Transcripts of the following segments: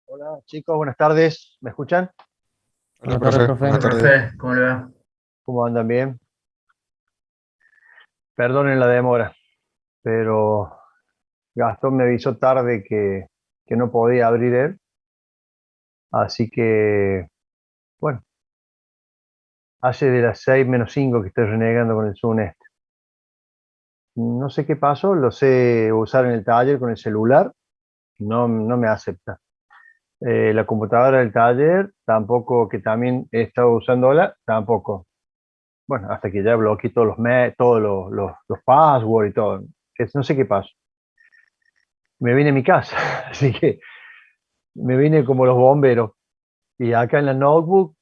Hola chicos, buenas tardes. ¿Me escuchan? Hola, Buenas tardes, profe. profe. Buenas Hola, tardes. profe, ¿cómo le va? ¿Cómo andan? Bien. Perdonen la demora, pero Gastón me avisó tarde que no podía abrir él. Así que, bueno, hace de las 6 menos 5 que estoy renegando con el Zoom este. No sé qué pasó, lo sé usar en el taller con el celular, no me acepta. La computadora del taller, tampoco, que también he estado usándola, tampoco. Bueno, hasta que ya bloqueé todos todos los passwords y todo. No sé qué pasó. Me vine a mi casa, así que me vine como los bomberos. Y acá en la notebook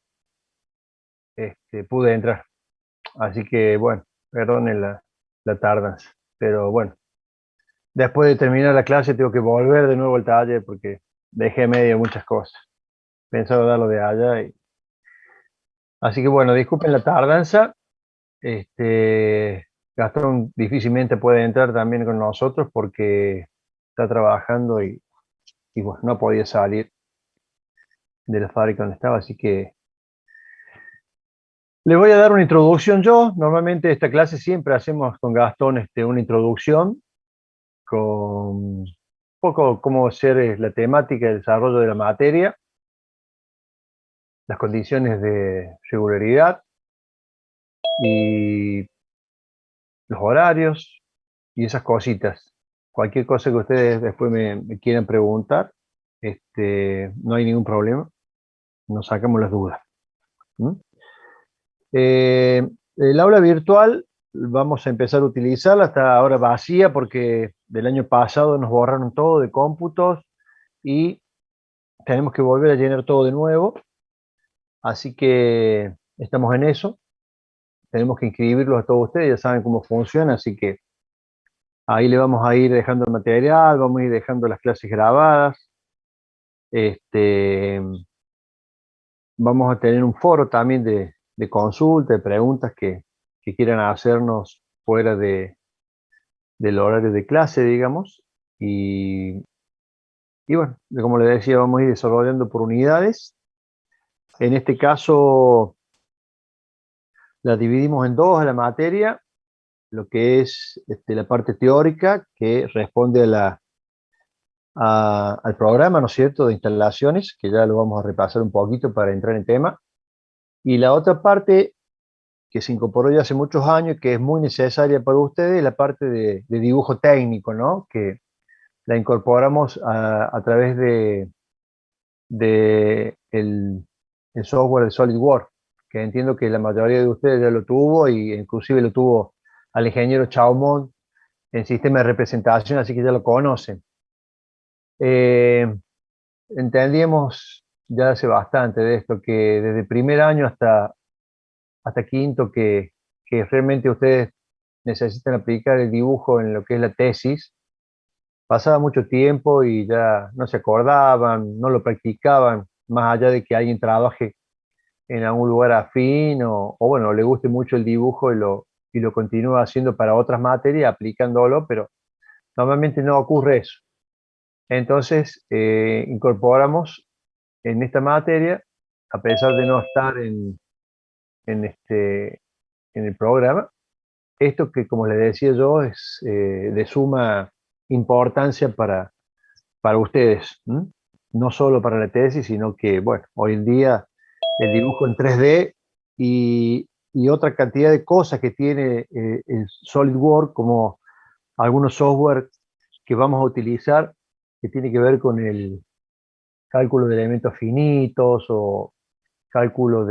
pude entrar. Así que bueno, perdonen la tardanza. Pero bueno, después de terminar la clase tengo que volver de nuevo al taller porque dejé medio muchas cosas. Pensaba darlo de allá. Así que bueno, disculpen la tardanza. Gastón difícilmente puede entrar también con nosotros porque está trabajando y bueno, no podía salir de la fábrica donde estaba, así que le voy a dar una introducción yo. Normalmente esta clase siempre hacemos con Gastón una introducción con un poco cómo ser la temática, el desarrollo de la materia, las condiciones de regularidad y los horarios y esas cositas. Cualquier cosa que ustedes después me quieran preguntar, no hay ningún problema, nos sacamos las dudas. ¿Mm? El aula virtual vamos a empezar a utilizarla, está ahora vacía porque del año pasado nos borraron todo de cómputos y tenemos que volver a llenar todo de nuevo, así que estamos en eso, tenemos que inscribirlos a todos ustedes, ya saben cómo funciona, así que ahí le vamos a ir dejando el material, vamos a ir dejando las clases grabadas, este, vamos a tener un foro también de consulta, de preguntas que quieran hacernos fuera del horario de clase, digamos. Y, y bueno, como les decía, vamos a ir desarrollando por unidades. En este caso, la dividimos en dos a la materia, lo que es la parte teórica, que responde al programa, ¿no es cierto?, de instalaciones, que ya lo vamos a repasar un poquito para entrar en tema. Y la otra parte que se incorporó ya hace muchos años, que es muy necesaria para ustedes, la parte de dibujo técnico, ¿no? Que la incorporamos a través de el software de SolidWorks, que entiendo que la mayoría de ustedes ya lo tuvo, y inclusive lo tuvo al ingeniero Chaumont en sistema de representación, así que ya lo conocen. Eh, Entendíamos ya hace bastante de esto, que desde primer año hasta quinto, que realmente ustedes necesitan aplicar el dibujo en lo que es la tesis. Pasaba mucho tiempo y ya no se acordaban, no lo practicaban, más allá de que alguien trabaje en algún lugar afín o bueno, le guste mucho el dibujo y lo continúa haciendo para otras materias, aplicándolo, pero normalmente no ocurre eso. Entonces, incorporamos en esta materia, a pesar de no estar en, este, en el programa, esto que, como les decía yo, es de suma importancia para ustedes, ¿m? No solo para la tesis, sino que, bueno, hoy en día el dibujo en 3D y otra cantidad de cosas que tiene el SolidWorks, como algunos software que vamos a utilizar, que tiene que ver con el cálculo de elementos finitos o cálculo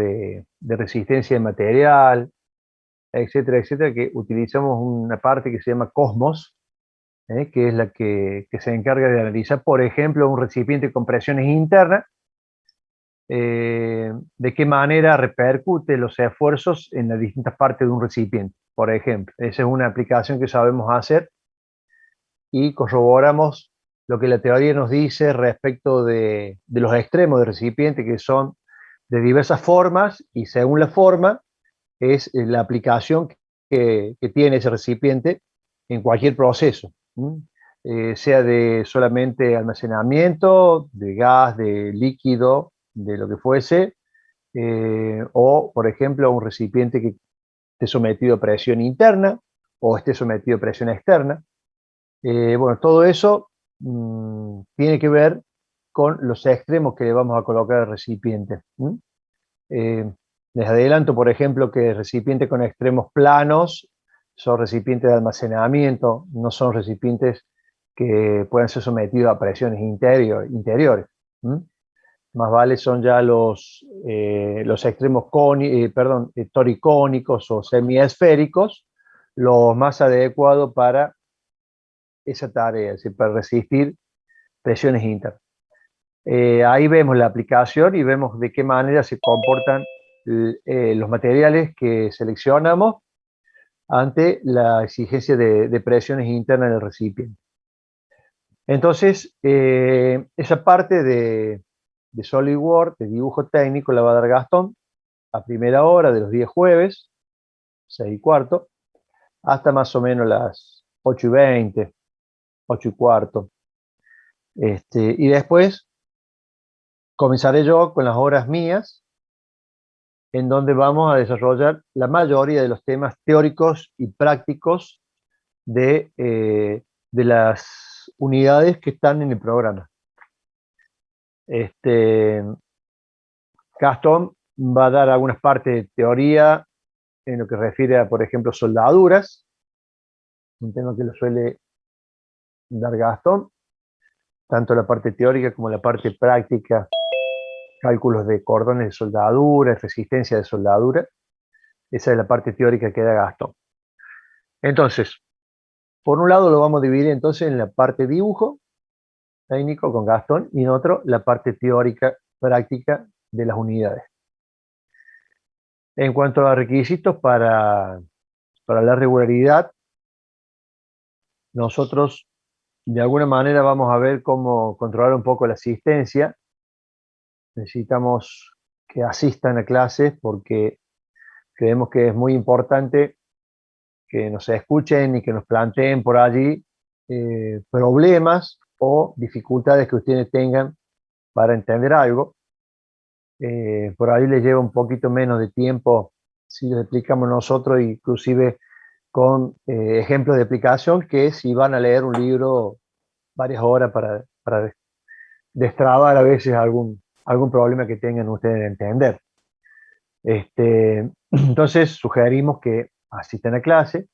de resistencia de material, etcétera, etcétera, que utilizamos una parte que se llama Cosmos, que es la que se encarga de analizar, por ejemplo, un recipiente con presiones internas, de qué manera repercute los esfuerzos en las distintas partes de un recipiente, por ejemplo. Esa es una aplicación que sabemos hacer y corroboramos lo que la teoría nos dice respecto de los extremos del recipiente, que son de diversas formas, y según la forma es la aplicación que tiene ese recipiente en cualquier proceso, sea de solamente almacenamiento, de gas, de líquido, de lo que fuese, o por ejemplo un recipiente que esté sometido a presión interna o esté sometido a presión externa. Bueno, todo eso tiene que ver con los extremos que le vamos a colocar al recipiente. Eh, Les adelanto, por ejemplo, que recipientes con extremos planos son recipientes de almacenamiento, no son recipientes que puedan ser sometidos a presiones interiores. Más vale son ya los extremos toricónicos o semiesféricos los más adecuados para esa tarea, es decir, para resistir presiones internas. Ahí vemos la aplicación y vemos de qué manera se comportan los materiales que seleccionamos ante la exigencia de presiones internas en el recipiente. Entonces, esa parte de SolidWorks, de dibujo técnico, la va a dar Gastón a primera hora de los días jueves, 6:15, hasta más o menos las 8:20, 8:15. Y después comenzaré yo con las horas mías, en donde vamos a desarrollar la mayoría de los temas teóricos y prácticos de las unidades que están en el programa. Gastón va a dar algunas partes de teoría en lo que refiere a, por ejemplo, soldaduras, un tema que lo suele dar Gastón, tanto la parte teórica como la parte práctica, cálculos de cordones de soldadura, resistencia de soldadura. Esa es la parte teórica que da Gastón. Entonces, por un lado lo vamos a dividir entonces en la parte dibujo técnico con Gastón y en otro la parte teórica práctica de las unidades. En cuanto a requisitos para la regularidad, nosotros de alguna manera vamos a ver cómo controlar un poco la asistencia. Necesitamos que asistan a clases porque creemos que es muy importante que nos escuchen y que nos planteen por allí problemas o dificultades que ustedes tengan para entender algo. Por ahí les lleva un poquito menos de tiempo si les explicamos nosotros, inclusive con ejemplos de aplicación, que si van a leer un libro varias horas para destrabar a veces algún problema que tengan ustedes de entender. Entonces sugerimos que asistan a clase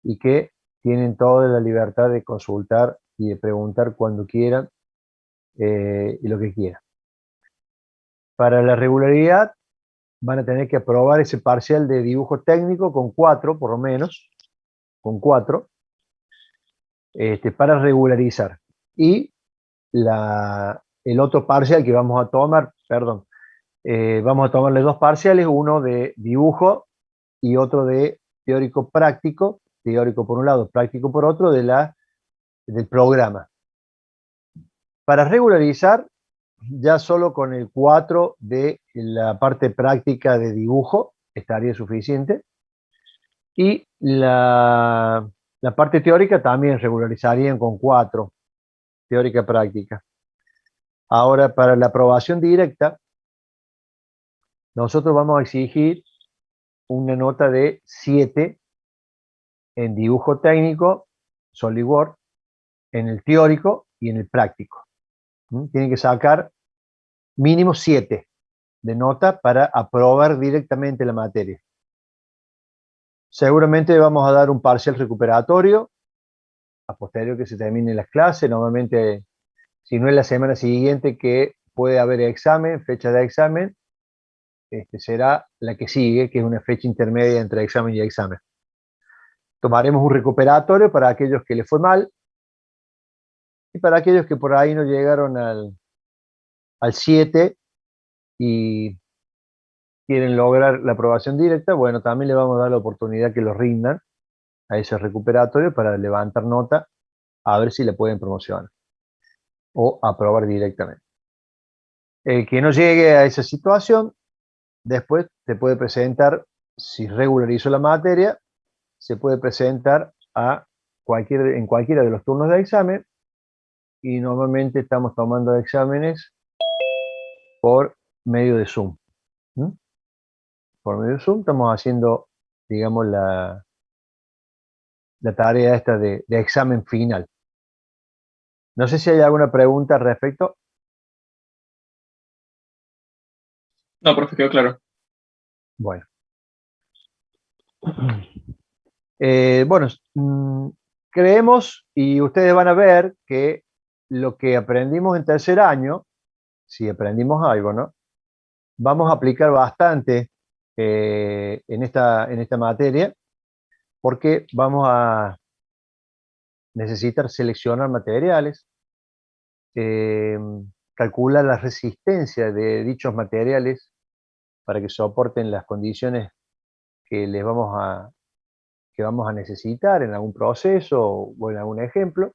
y que tienen toda la libertad de consultar y de preguntar cuando quieran y lo que quieran. Para la regularidad van a tener que aprobar ese parcial de dibujo técnico con 4, por lo menos, con 4, para regularizar. Y el otro parcial que vamos a tomar, perdón, vamos a tomarle dos parciales, uno de dibujo y otro de teórico práctico, teórico por un lado, práctico por otro, del programa. Para regularizar, ya solo con el 4 de la parte práctica de dibujo estaría suficiente. Y la parte teórica también regularizarían con 4, teórica práctica. Ahora, para la aprobación directa, nosotros vamos a exigir una nota de 7 en dibujo técnico, SolidWorks, en el teórico y en el práctico. Tienen que sacar mínimo 7 de nota para aprobar directamente la materia. Seguramente vamos a dar un parcial recuperatorio a posterior que se termine las clases. Normalmente, si no es la semana siguiente que puede haber examen, fecha de examen, será la que sigue, que es una fecha intermedia entre examen y examen. Tomaremos un recuperatorio para aquellos que les fue mal y para aquellos que por ahí no llegaron al 7 y quieren lograr la aprobación directa, bueno, también le vamos a dar la oportunidad que los rindan a ese recuperatorio para levantar nota, a ver si le pueden promocionar o aprobar directamente. El que no llegue a esa situación, después se puede presentar, si regularizó la materia, se puede presentar en cualquiera de los turnos de examen y normalmente estamos tomando exámenes por medio de Zoom. ¿Mm? Por medio de Zoom estamos haciendo, digamos, la tarea esta de examen final. No sé si hay alguna pregunta al respecto. No, profe, quedó claro. Bueno. Bueno, creemos y ustedes van a ver que lo que aprendimos en tercer año, si aprendimos algo, ¿no? Vamos a aplicar bastante en esta materia porque vamos a necesitar seleccionar materiales, eh, calcular la resistencia de dichos materiales para que soporten las condiciones que que vamos a necesitar en algún proceso o en algún ejemplo.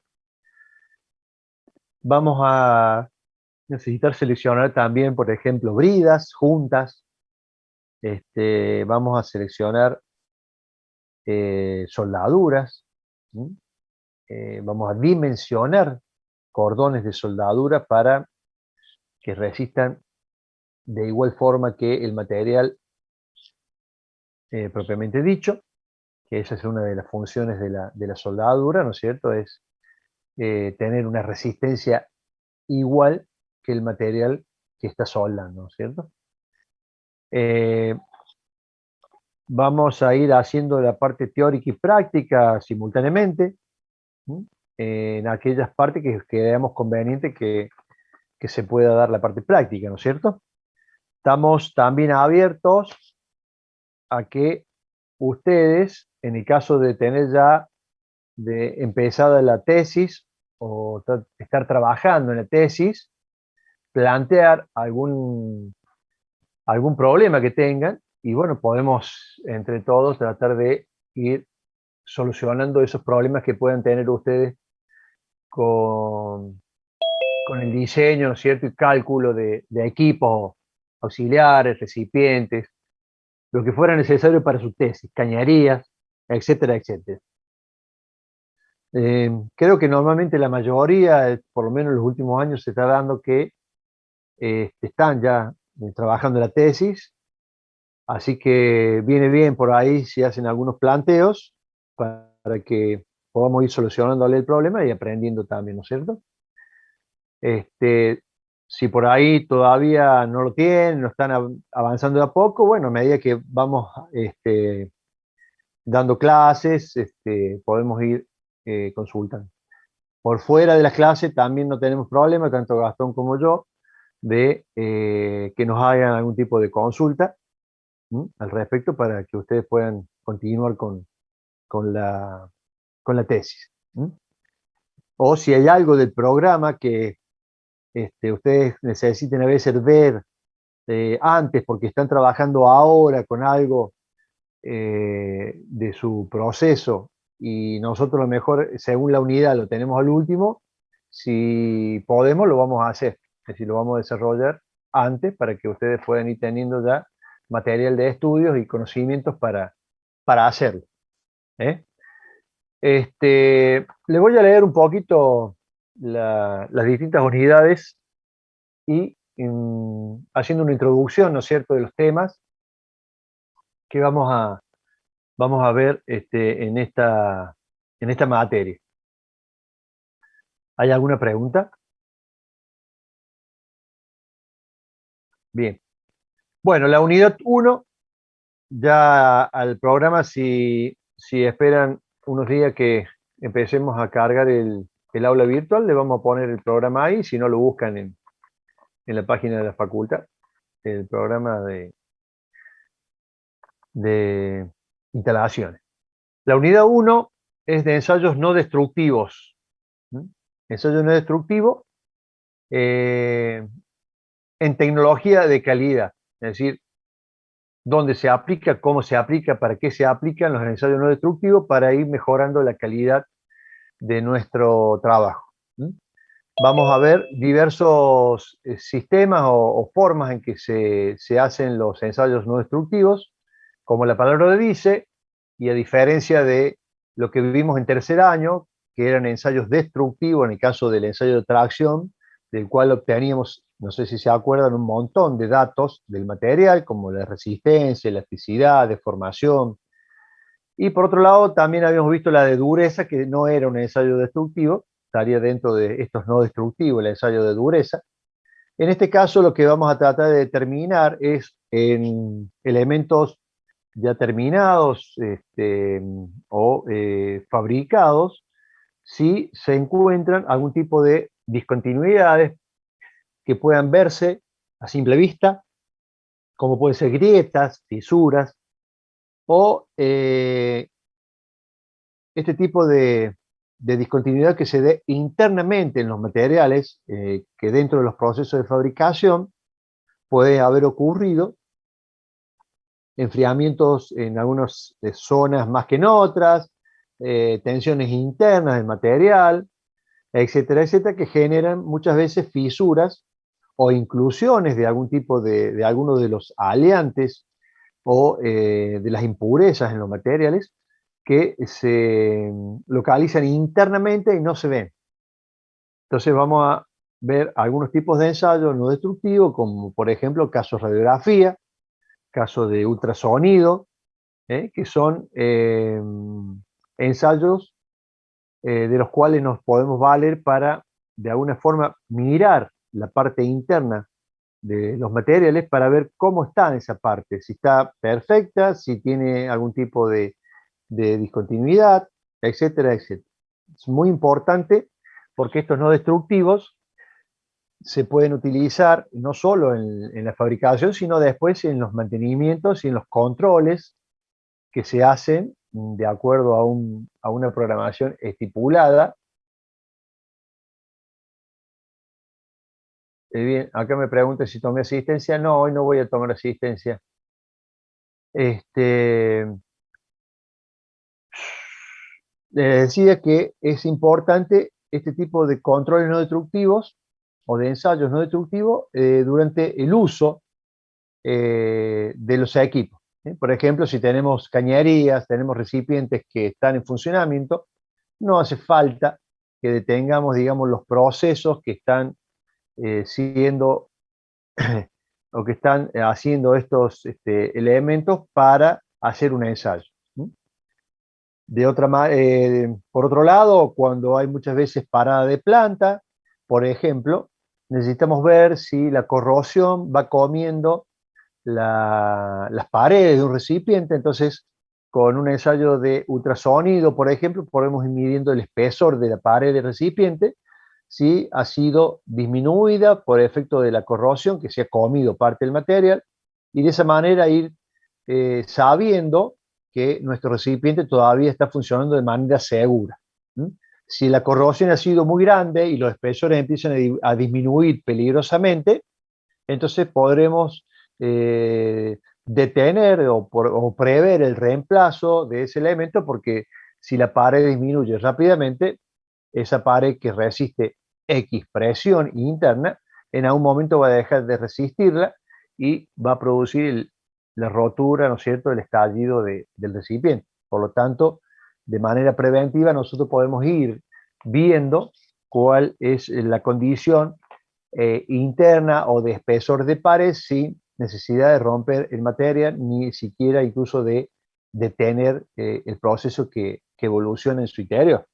Vamos a necesitar seleccionar también, por ejemplo, bridas, juntas. Vamos a seleccionar soldaduras. Vamos a dimensionar cordones de soldadura para que resistan de igual forma que el material propiamente dicho, que esa es una de las funciones de la soldadura, ¿no es cierto? Es tener una resistencia igual que el material que está soldando, ¿no es cierto? Vamos a ir haciendo la parte teórica y práctica simultáneamente, ¿sí? En aquellas partes que creamos conveniente que se pueda dar la parte práctica, ¿no es cierto? Estamos también abiertos a que ustedes, en el caso de tener ya empezada la tesis o estar trabajando en la tesis, plantear algún problema que tengan y bueno, podemos entre todos tratar de ir solucionando esos problemas que puedan tener ustedes con, con el diseño, ¿no es cierto? Y cálculo de equipos auxiliares, recipientes, lo que fuera necesario para su tesis, cañerías, etcétera, etcétera. Creo que normalmente la mayoría, por lo menos en los últimos años, se está dando que están ya trabajando la tesis, así que viene bien por ahí si hacen algunos planteos para que podamos ir solucionándole el problema y aprendiendo también, ¿no es cierto? Si por ahí todavía no lo tienen, no están avanzando de a poco, bueno, a medida que vamos dando clases, podemos ir consultando. Por fuera de las clases también no tenemos problema, tanto Gastón como yo, de que nos hagan algún tipo de consulta al respecto para que ustedes puedan continuar con la, con la tesis. O si hay algo del programa que ustedes necesiten a veces ver antes porque están trabajando ahora con algo de su proceso y nosotros a lo mejor según la unidad lo tenemos al último, si podemos lo vamos a hacer, es decir, lo vamos a desarrollar antes para que ustedes puedan ir teniendo ya material de estudios y conocimientos para hacerlo. ¿eh? Les voy a leer un poquito las distintas unidades y haciendo una introducción, ¿no es cierto?, de los temas que vamos a ver en esta materia. ¿Hay alguna pregunta? Bien. Bueno, la unidad 1, ya al programa, si esperan unos días que empecemos a cargar el aula virtual, le vamos a poner el programa ahí, si no lo buscan en la página de la facultad, el programa de instalaciones. La unidad 1 es de ensayos no destructivos. ¿Mm? Ensayo no destructivo en tecnología de calidad, es decir, dónde se aplica, cómo se aplica, para qué se aplican los ensayos no destructivos para ir mejorando la calidad de nuestro trabajo. ¿Mm? Vamos a ver diversos sistemas o formas en que se hacen los ensayos no destructivos, como la palabra lo dice, y a diferencia de lo que vivimos en tercer año, que eran ensayos destructivos, en el caso del ensayo de tracción, del cual obteníamos, no sé si se acuerdan, un montón de datos del material, como la resistencia, elasticidad, deformación. Y por otro lado, también habíamos visto la de dureza, que no era un ensayo destructivo, estaría dentro de estos no destructivos, el ensayo de dureza. En este caso, lo que vamos a tratar de determinar es en elementos ya terminados fabricados, si se encuentran algún tipo de discontinuidades que puedan verse a simple vista, como pueden ser grietas, fisuras, o este tipo de discontinuidad que se dé internamente en los materiales, que dentro de los procesos de fabricación puede haber ocurrido enfriamientos en algunas zonas más que en otras, tensiones internas del material, etcétera, etcétera, que generan muchas veces fisuras o inclusiones de algún tipo de alguno de los aleantes o de las impurezas en los materiales que se localizan internamente y no se ven. Entonces vamos a ver algunos tipos de ensayos no destructivos, como por ejemplo casos de radiografía, casos de ultrasonido, que son ensayos de los cuales nos podemos valer para, de alguna forma, mirar la parte interna de los materiales para ver cómo está en esa parte, si está perfecta, si tiene algún tipo de discontinuidad, etcétera, etcétera. Es muy importante porque estos no destructivos se pueden utilizar no solo en la fabricación, sino después en los mantenimientos y en los controles que se hacen de acuerdo a una programación estipulada. Bien, acá me pregunta si tomé asistencia. No, hoy no voy a tomar asistencia. Decía que es importante este tipo de controles no destructivos o de ensayos no destructivos durante el uso de los equipos. Por ejemplo, si tenemos cañerías, tenemos recipientes que están en funcionamiento, no hace falta que detengamos, digamos, los procesos que están siendo o que están haciendo estos elementos para hacer un ensayo. Por otro lado, cuando hay muchas veces parada de planta, por ejemplo, necesitamos ver si la corrosión va comiendo las paredes de un recipiente. Entonces, con un ensayo de ultrasonido, por ejemplo, podemos ir midiendo el espesor de la pared del recipiente, si ha sido disminuida por efecto de la corrosión, que se ha comido parte del material, y de esa manera ir sabiendo que nuestro recipiente todavía está funcionando de manera segura. ¿Mm? Si la corrosión ha sido muy grande y los espesores empiezan a disminuir peligrosamente, entonces podremos detener o prever el reemplazo de ese elemento, porque si la pared disminuye rápidamente, esa pared que resiste X presión interna, en algún momento va a dejar de resistirla y va a producir la rotura, ¿no es cierto?, el estallido del recipiente. Por lo tanto, de manera preventiva nosotros podemos ir viendo cuál es la condición interna o de espesor de pared sin necesidad de romper el material, ni siquiera incluso de detener el proceso que evoluciona en su interior.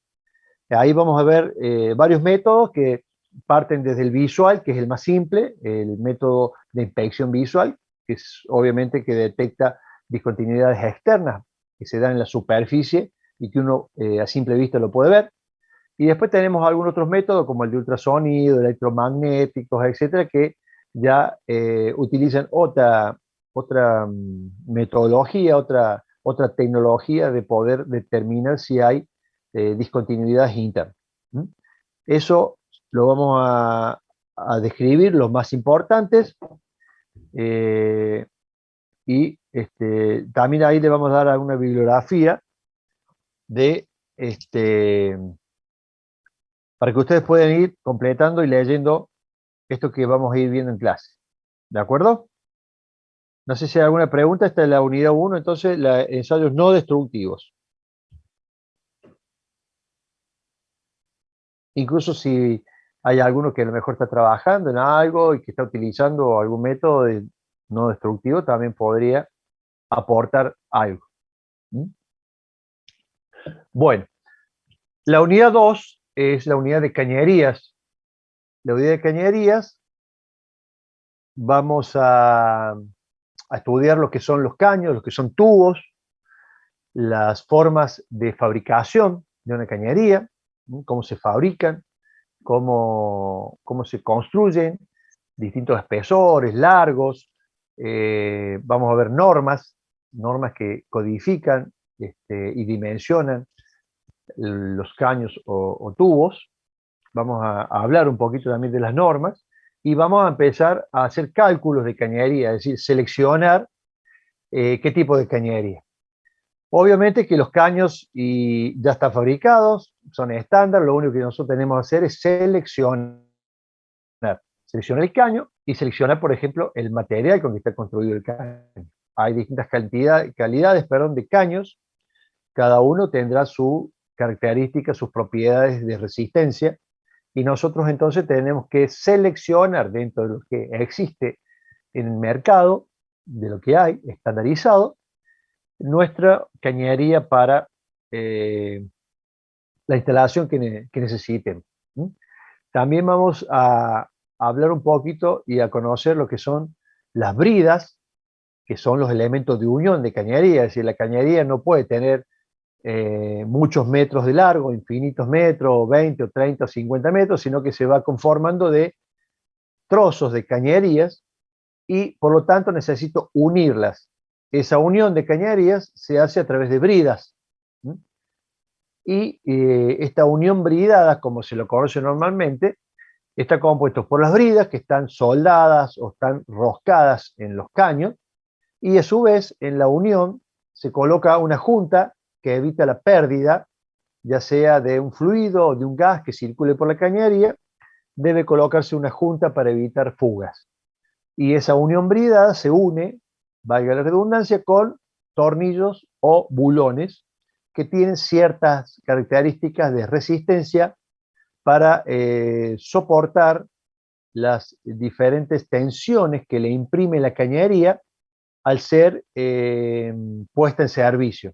Ahí vamos a ver varios métodos que parten desde el visual, que es el más simple, el método de inspección visual, que es obviamente que detecta discontinuidades externas que se dan en la superficie y que uno a simple vista lo puede ver. Y después tenemos algunos otros métodos como el de ultrasonido, electromagnéticos, etcétera, que ya utilizan metodología, otra tecnología de poder determinar si hay discontinuidades internas. ¿Mm? Eso lo vamos a describir, los más importantes, y también ahí le vamos a dar alguna bibliografía de, para que ustedes puedan ir completando y leyendo esto que vamos a ir viendo en clase. ¿De acuerdo? No sé si hay alguna pregunta. Esta es la unidad 1, entonces, ensayos no destructivos. Incluso si hay alguno que a lo mejor está trabajando en algo y que está utilizando algún método no destructivo, también podría aportar algo. ¿Mm? Bueno, la unidad 2 es la unidad de cañerías. La unidad de cañerías vamos a estudiar lo que son los caños, lo que son tubos, las formas de fabricación de una cañería, cómo se fabrican, cómo se construyen, distintos espesores, largos. Vamos a ver normas que codifican y dimensionan los caños o tubos. Vamos a hablar un poquito también de las normas y vamos a empezar a hacer cálculos de cañería, es decir, seleccionar qué tipo de cañería. Obviamente que los caños ya están fabricados, son estándar, lo único que nosotros tenemos que hacer es seleccionar. Seleccionar el caño y seleccionar, por ejemplo, el material con que está construido el caño. Hay distintas calidades de caños, cada uno tendrá su característica, sus propiedades de resistencia, y nosotros entonces tenemos que seleccionar dentro de lo que existe en el mercado, de lo que hay estandarizado, nuestra cañería para la instalación que necesiten. También vamos a hablar un poquito y a conocer lo que son las bridas, que son los elementos de unión de cañería. Es decir, la cañería no puede tener muchos metros de largo, infinitos metros, 20 o 30 o 50 metros, sino que se va conformando de trozos de cañerías y por lo tanto necesito unirlas. Esa unión de cañerías se hace a través de bridas. Y esta unión bridada, como se lo conoce normalmente, está compuesto por las bridas que están soldadas o están roscadas en los caños, y a su vez en la unión se coloca una junta que evita la pérdida, ya sea de un fluido o de un gas que circule por la cañería. Debe colocarse una junta para evitar fugas. Y esa unión bridada se une, valga la redundancia, con tornillos o bulones que tienen ciertas características de resistencia para soportar las diferentes tensiones que le imprime la cañería al ser puesta en servicio.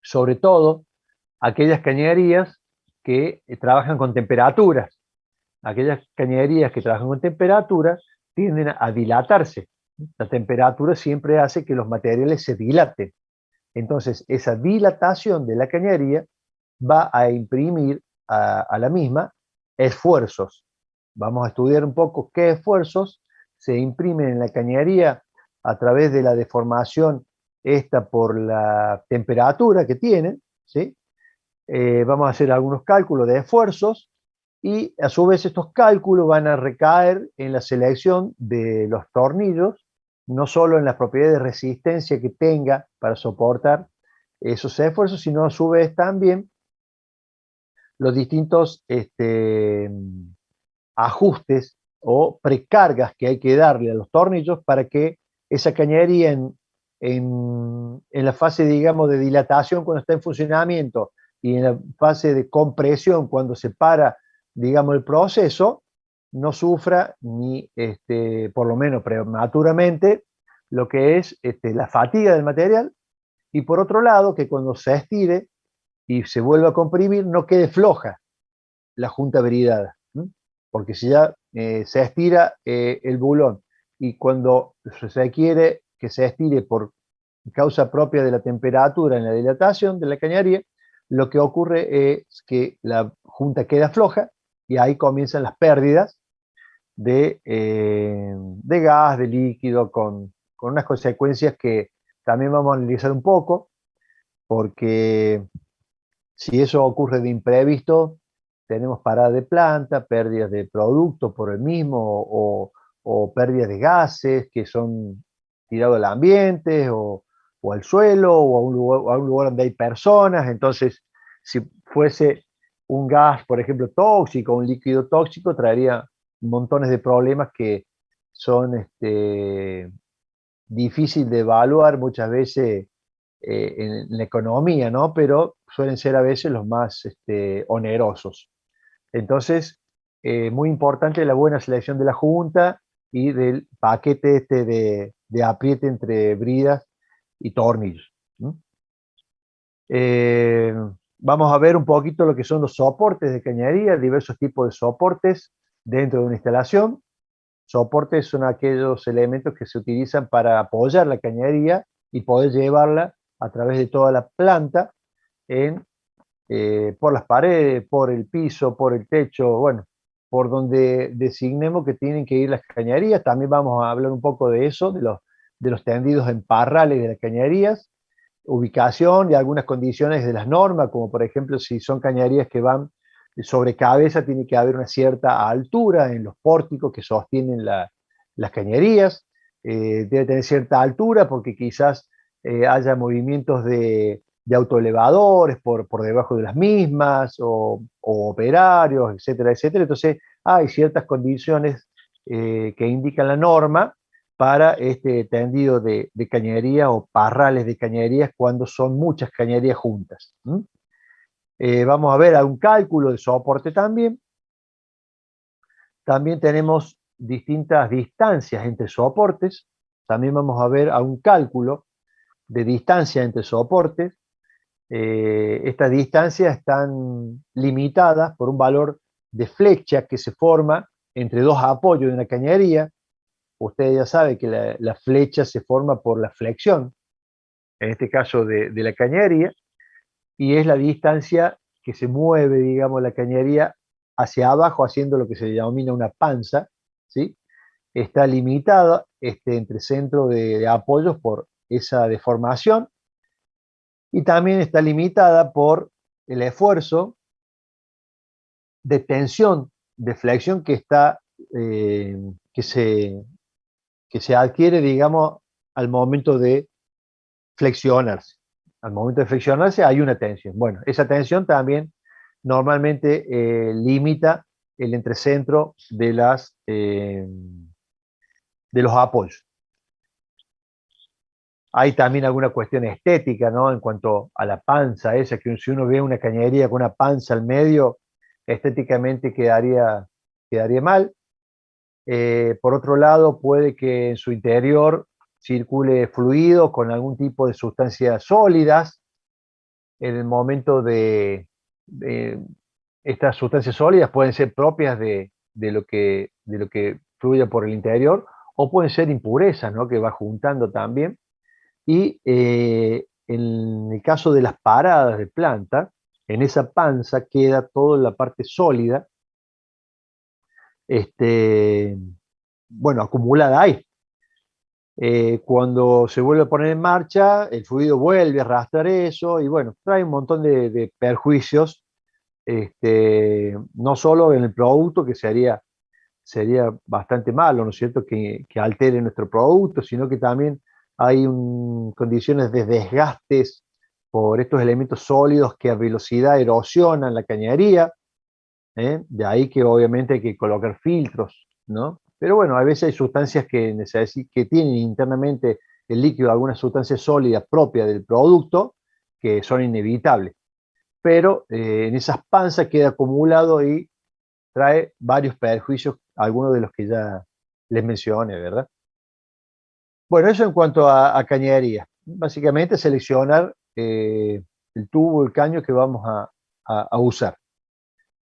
Sobre todo aquellas cañerías que trabajan con temperaturas. Aquellas cañerías que trabajan con temperaturas tienden a dilatarse. La temperatura siempre hace que los materiales se dilaten. Entonces, esa dilatación de la cañería va a imprimir a la misma esfuerzos. Vamos a estudiar un poco qué esfuerzos se imprimen en la cañería a través de la deformación esta por la temperatura que tienen, ¿sí? Vamos a hacer algunos cálculos de esfuerzos y a su vez estos cálculos van a recaer en la selección de los tornillos, no solo en las propiedades de resistencia que tenga para soportar esos esfuerzos, sino a su vez también los distintos ajustes o precargas que hay que darle a los tornillos para que esa cañería en la fase, digamos, de dilatación cuando está en funcionamiento y en la fase de compresión cuando se para, digamos, el proceso, no sufra ni, por lo menos prematuramente, lo que es la fatiga del material, y por otro lado, que cuando se estire y se vuelva a comprimir, no quede floja la junta bridada, porque si ya se estira el bulón y cuando se requiere que se estire por causa propia de la temperatura en la dilatación de la cañería, lo que ocurre es que la junta queda floja y ahí comienzan las pérdidas de gas, de líquido, con con unas consecuencias que también vamos a analizar un poco, porque si eso ocurre de imprevisto, tenemos parada de planta, pérdidas de producto por el mismo, o pérdidas de gases que son tirados al ambiente, o al suelo, o a un lugar donde hay personas. Entonces, si fuese un gas, por ejemplo, tóxico, un líquido tóxico, traería montones de problemas que son difícil de evaluar muchas veces en la economía, ¿no? Pero suelen ser a veces los más onerosos. Entonces, muy importante la buena selección de la junta y del paquete de apriete entre bridas y tornillos. Eh, Vamos a ver un poquito lo que son los soportes de cañería, diversos tipos de soportes dentro de una instalación. Soportes son aquellos elementos que se utilizan para apoyar la cañería y poder llevarla a través de toda la planta por las paredes, por el piso, por el techo, bueno, por donde designemos que tienen que ir las cañerías. También vamos a hablar un poco de eso, de los tendidos en parrales de las cañerías, ubicación y algunas condiciones de las normas, como por ejemplo si son cañerías que van sobre cabeza, tiene que haber una cierta altura en los pórticos que sostienen las cañerías, debe tener cierta altura porque quizás haya movimientos de autoelevadores por debajo de las mismas, o operarios, etcétera, etcétera. Entonces hay ciertas condiciones que indican la norma para este tendido de cañería o parrales de cañerías cuando son muchas cañerías juntas. Vamos a ver algún cálculo de soporte también. También tenemos distintas distancias entre soportes. También vamos a ver algún cálculo de distancia entre soportes. Estas distancias están limitadas por un valor de flecha que se forma entre dos apoyos de una cañería. Usted ya sabe que la flecha se forma por la flexión, en este caso de la cañería, y es la distancia que se mueve, digamos, la cañería hacia abajo, haciendo lo que se denomina una panza, ¿sí? Está limitada entre centro de apoyos por esa deformación, y también está limitada por el esfuerzo de tensión, de flexión que está, eh, que se, que se adquiere, digamos, al momento de flexionarse. Al momento de flexionarse hay una tensión. Bueno, esa tensión también normalmente limita el entrecentro de los apoyos. Hay también alguna cuestión estética, ¿no? En cuanto a la panza esa, que si uno ve una cañería con una panza al medio, estéticamente quedaría mal. Por otro lado, puede que en su interior circule fluido con algún tipo de sustancias sólidas. En el momento de estas sustancias sólidas pueden ser propias de lo que fluye por el interior, o pueden ser impurezas, ¿no? Que va juntando también. Y en el caso de las paradas de planta, en esa panza queda toda la parte sólida, este, bueno, acumulada ahí. Cuando se vuelve a poner en marcha, el fluido vuelve a arrastrar eso y bueno, trae un montón de perjuicios, no solo en el producto, que sería bastante malo, ¿no es cierto?, que altere nuestro producto, sino que también hay condiciones de desgastes por estos elementos sólidos que a velocidad erosionan la cañería. De ahí que obviamente hay que colocar filtros, ¿no? Pero bueno, a veces hay sustancias que tienen internamente el líquido, algunas sustancias sólidas propias del producto, que son inevitables. Pero en esas panzas queda acumulado y trae varios perjuicios, algunos de los que ya les mencioné, ¿verdad? Bueno, eso en cuanto a cañería. Básicamente seleccionar el tubo, el caño que vamos a usar,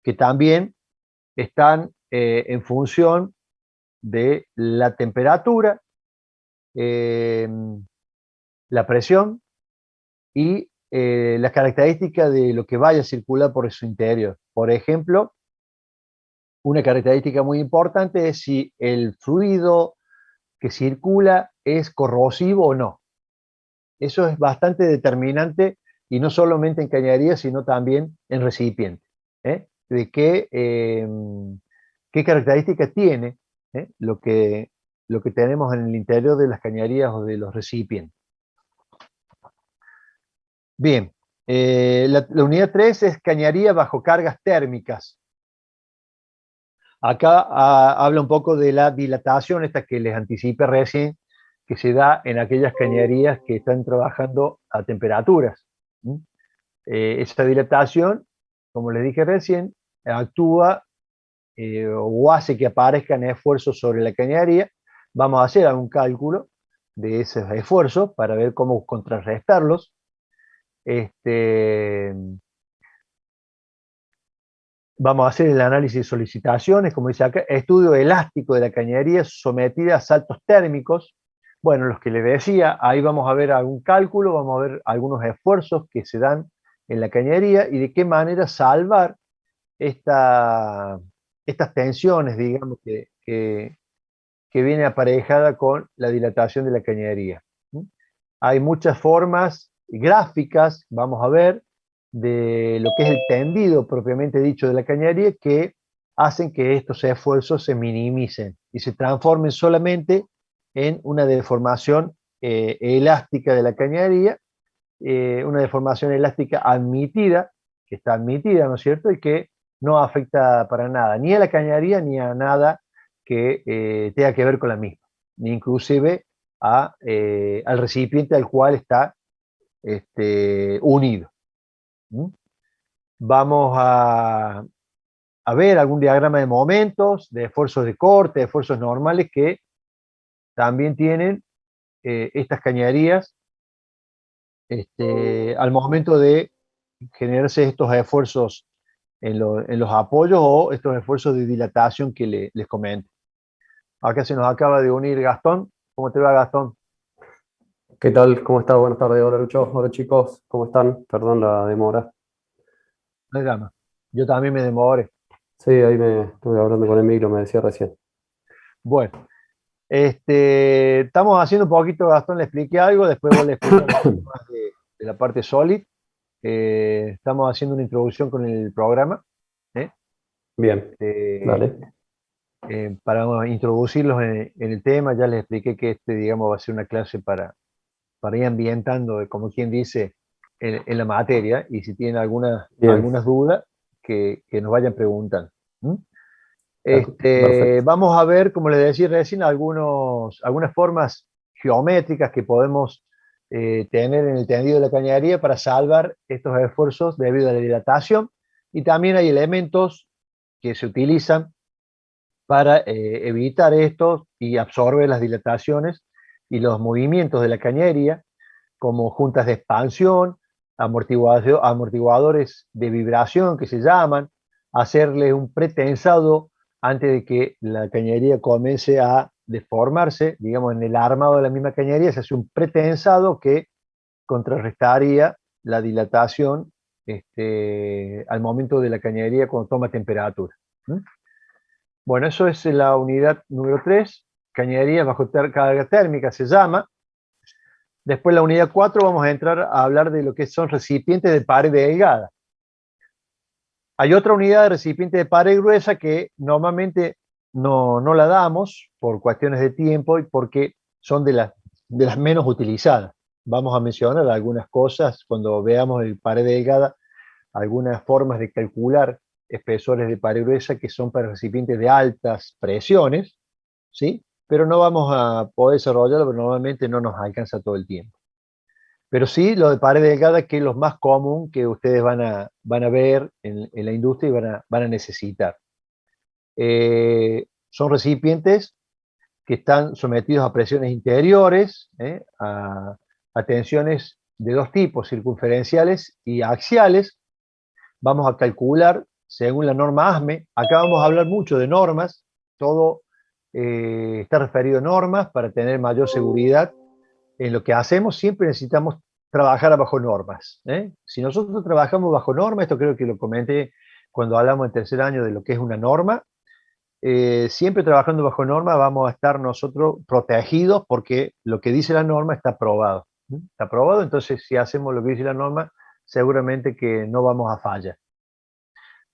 que también están en función de la temperatura, eh, la presión y las características de lo que vaya a circular por su interior. Por ejemplo, una característica muy importante es si el fluido que circula es corrosivo o no. Eso es bastante determinante, y no solamente en cañería, sino también en recipiente. De qué características tiene lo que tenemos en el interior de las cañerías o de los recipientes. Bien, la unidad 3 es cañería bajo cargas térmicas. Acá habla un poco de la dilatación, esta que les anticipé recién, que se da en aquellas cañerías que están trabajando a temperaturas. Esa dilatación, como les dije recién, actúa o hace que aparezcan esfuerzos sobre la cañería. Vamos a hacer algún cálculo de esos esfuerzos para ver cómo contrarrestarlos. Vamos a hacer el análisis de solicitaciones, como dice acá, estudio elástico de la cañería sometida a saltos térmicos. Bueno, los que les decía, ahí vamos a ver algún cálculo, vamos a ver algunos esfuerzos que se dan en la cañería y de qué manera salvar estas tensiones, digamos, que viene aparejada con la dilatación de la cañería. Hay muchas formas gráficas, vamos a ver, de lo que es el tendido propiamente dicho de la cañería, que hacen que estos esfuerzos se minimicen y se transformen solamente en una deformación elástica de la cañería, una deformación elástica admitida, que está admitida, ¿no es cierto?, y que no afecta para nada, ni a la cañería ni a nada que tenga que ver con la misma, ni inclusive al recipiente al cual está unido. Vamos a ver algún diagrama de momentos, de esfuerzos de corte, de esfuerzos normales que también tienen estas cañerías al momento de generarse estos esfuerzos en los apoyos o estos esfuerzos de dilatación que les comento. Acá se nos acaba de unir Gastón. ¿Cómo te va, Gastón? ¿Qué tal? ¿Cómo estás? Buenas tardes. Hola, Lucho. Hola, chicos. ¿Cómo están? Perdón la demora. No hay drama. Yo también me demoré. Sí, ahí me estuve hablando con Emilio, me decía recién. Bueno, estamos haciendo un poquito, Gastón, le expliqué algo, después vos le explicas un poco más de la parte Solid. Estamos haciendo una introducción con el programa. Bien, Este, dale. para introducirlos en el tema, ya les expliqué que digamos, va a ser una clase para ir ambientando, como quien dice, en la materia, y si tienen Bien, algunas dudas, que nos vayan preguntando. perfecto. Vamos a ver, como les decía recién, algunas formas geométricas que podemos tener en el tendido de la cañería para salvar estos esfuerzos debido a la dilatación, y también hay elementos que se utilizan para evitar esto y absorber las dilataciones y los movimientos de la cañería, como juntas de expansión, amortiguadores de vibración que se llaman, hacerle un pretensado antes de que la cañería comience a deformarse, digamos, en el armado de la misma cañería se hace un pretensado que contrarrestaría la dilatación al momento de la cañería cuando toma temperatura. Bueno, eso es la unidad número 3, cañería bajo carga térmica se llama. Después la unidad 4 vamos a entrar a hablar de lo que son recipientes de pared delgada. Hay otra unidad de recipiente de pared gruesa que normalmente no la damos por cuestiones de tiempo y porque son de las menos utilizadas. Vamos a mencionar algunas cosas cuando veamos el pared delgada, algunas formas de calcular espesores de pared gruesa que son para recipientes de altas presiones, ¿sí? Pero no vamos a poder desarrollarlo porque normalmente no nos alcanza todo el tiempo. Pero sí, lo de pared delgada, que es lo más común que ustedes van a ver en la industria y van a necesitar. Son recipientes que están sometidos a presiones interiores, a tensiones de dos tipos, circunferenciales y axiales. Vamos a calcular según la norma ASME. Acá vamos a hablar mucho de normas, todo está referido a normas para tener mayor seguridad en lo que hacemos. Siempre necesitamos trabajar bajo normas. Si nosotros trabajamos bajo normas, esto creo que lo comenté cuando hablamos en tercer año de lo que es una norma, siempre trabajando bajo norma vamos a estar nosotros protegidos porque lo que dice la norma está aprobado. Está aprobado, entonces si hacemos lo que dice la norma, seguramente que no vamos a fallar.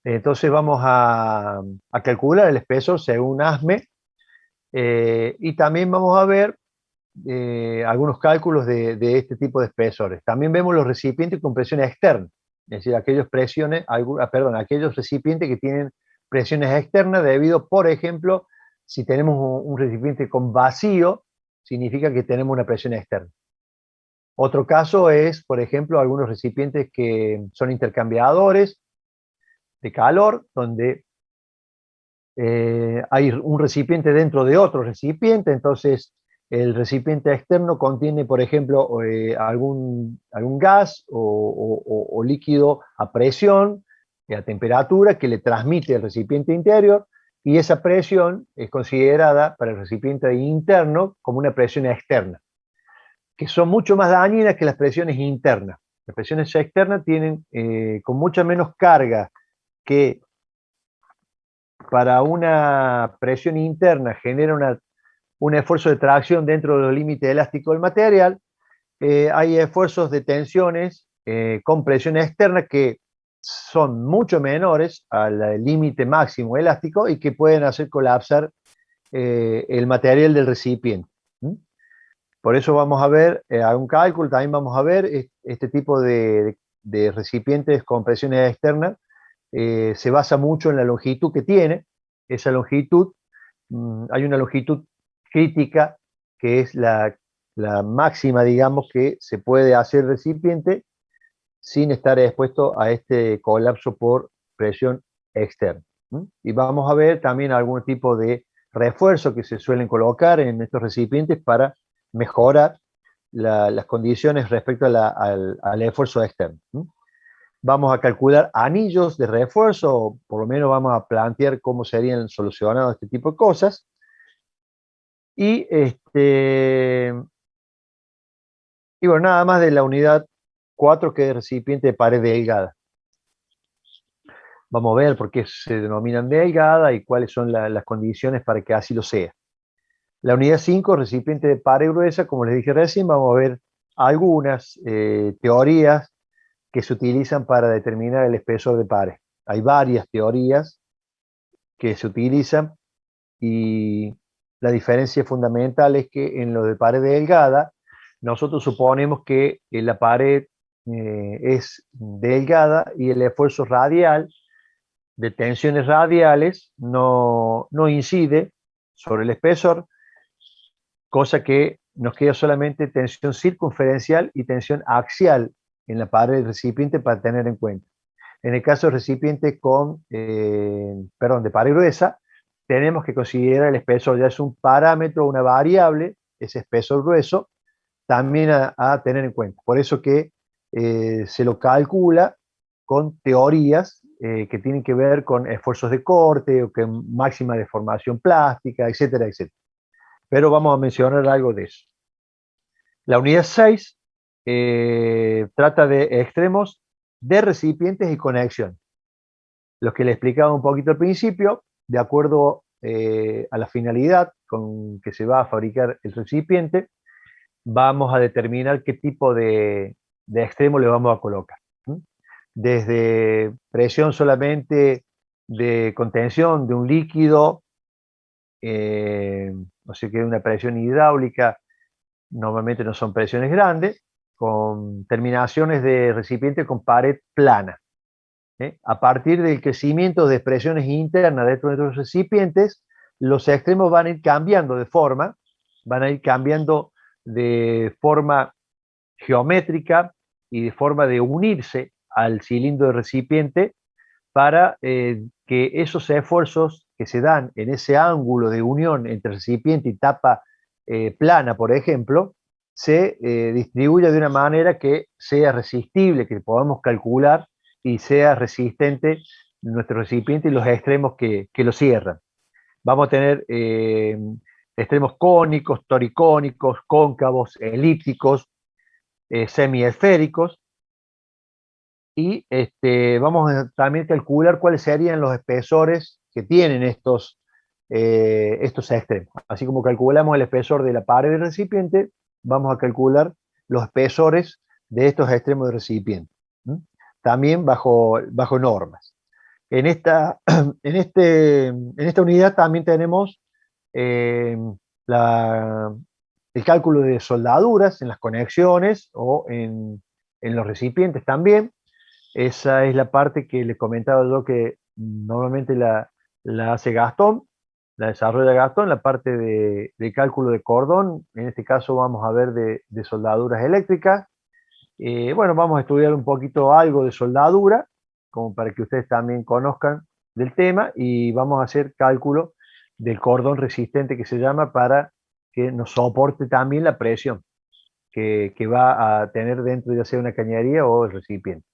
Entonces vamos a calcular el espesor según ASME, y también vamos a ver algunos cálculos de este tipo de espesores. También vemos los recipientes con presión externa, es decir, aquellos recipientes que tienen presiones externas debido, por ejemplo, si tenemos un recipiente con vacío, significa que tenemos una presión externa. Otro caso es, por ejemplo, algunos recipientes que son intercambiadores de calor, donde hay un recipiente dentro de otro recipiente, entonces el recipiente externo contiene, por ejemplo, algún gas o líquido a presión y a temperatura que le transmite el recipiente interior, y esa presión es considerada para el recipiente interno como una presión externa, que son mucho más dañinas que las presiones internas. Las presiones externas tienen con mucha menos carga que para una presión interna genera un esfuerzo de tracción dentro de los límites elásticos del material. Hay esfuerzos de tensiones con presión externa que son mucho menores al límite máximo elástico y que pueden hacer colapsar el material del recipiente. Por eso vamos a ver un cálculo, también vamos a ver este tipo de recipientes con presiones externas. Se basa mucho en la longitud que tiene. Esa longitud, hay una longitud crítica que es la máxima, digamos, que se puede hacer recipiente sin estar expuesto a este colapso por presión externa. Y vamos a ver también algún tipo de refuerzo que se suelen colocar en estos recipientes para mejorar las condiciones respecto al esfuerzo externo. Vamos a calcular anillos de refuerzo, por lo menos vamos a plantear cómo serían solucionados este tipo de cosas. Y bueno, nada más de la unidad 4, que es recipiente de pared delgada. Vamos a ver por qué se denominan delgada y cuáles son las condiciones para que así lo sea. La unidad 5, recipiente de pared gruesa, como les dije recién, vamos a ver algunas teorías que se utilizan para determinar el espesor de pared. Hay varias teorías que se utilizan y la diferencia fundamental es que en lo de pared delgada, nosotros suponemos que la pared es delgada y el esfuerzo radial de tensiones radiales no incide sobre el espesor, cosa que nos queda solamente tensión circunferencial y tensión axial en la pared del recipiente para tener en cuenta. En el caso del recipiente de pared gruesa, tenemos que considerar el espesor, ya es un parámetro, una variable, ese espesor grueso, también a tener en cuenta. Por eso que se lo calcula con teorías que tienen que ver con esfuerzos de corte o con máxima deformación plástica, etcétera, etcétera. Pero vamos a mencionar algo de eso. La unidad 6 trata de extremos de recipientes y conexión. Los que le explicaba un poquito al principio, de acuerdo a la finalidad con que se va a fabricar el recipiente, vamos a determinar qué tipo de extremo le vamos a colocar. Desde presión solamente de contención de un líquido, o sea que una presión hidráulica, normalmente no son presiones grandes, con terminaciones de recipiente con pared plana. A partir del crecimiento de presiones internas dentro de los recipientes, los extremos van a ir cambiando de forma, van a ir cambiando de forma geométrica y de forma de unirse al cilindro de recipiente para que esos esfuerzos que se dan en ese ángulo de unión entre recipiente y tapa plana, por ejemplo, se distribuya de una manera que sea resistible, que podamos calcular y sea resistente nuestro recipiente y los extremos que lo cierran. Vamos a tener extremos cónicos, toricónicos, cóncavos, elípticos, semiesféricos, y vamos a también calcular cuáles serían los espesores que tienen estos estos extremos. Así como calculamos el espesor de la pared del recipiente, vamos a calcular los espesores de estos extremos del recipiente. También bajo normas. En esta, en esta unidad también tenemos eh, el cálculo de soldaduras en las conexiones o en los recipientes también. Esa es la parte que le comentaba yo que normalmente la hace Gastón, la desarrolla Gastón, la parte de cálculo de cordón. En este caso vamos a ver de soldaduras eléctricas. Bueno, vamos a estudiar un poquito algo de soldadura, como para que ustedes también conozcan del tema, y vamos a hacer cálculo del cordón resistente que se llama para que nos soporte también la presión que va a tener dentro ya sea una cañería o el recipiente.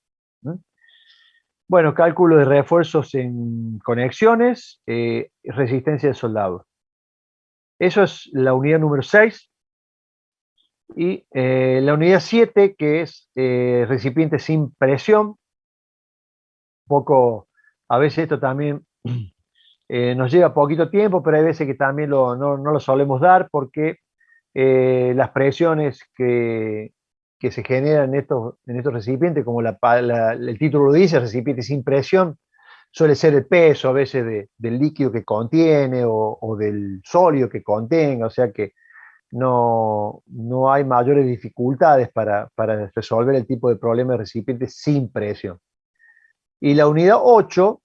Bueno, cálculo de refuerzos en conexiones, resistencia de soldado. Eso es la unidad número 6. Y la unidad 7, que es recipiente sin presión. Poco, a veces esto también nos lleva poquito tiempo, pero hay veces que también no lo solemos dar porque las presiones que se generan en estos recipientes, como el título lo dice, recipiente sin presión, suele ser el peso a veces del líquido que contiene o del sólido que contenga, o sea que no hay mayores dificultades para resolver el tipo de problema de recipiente sin presión. Y la unidad 8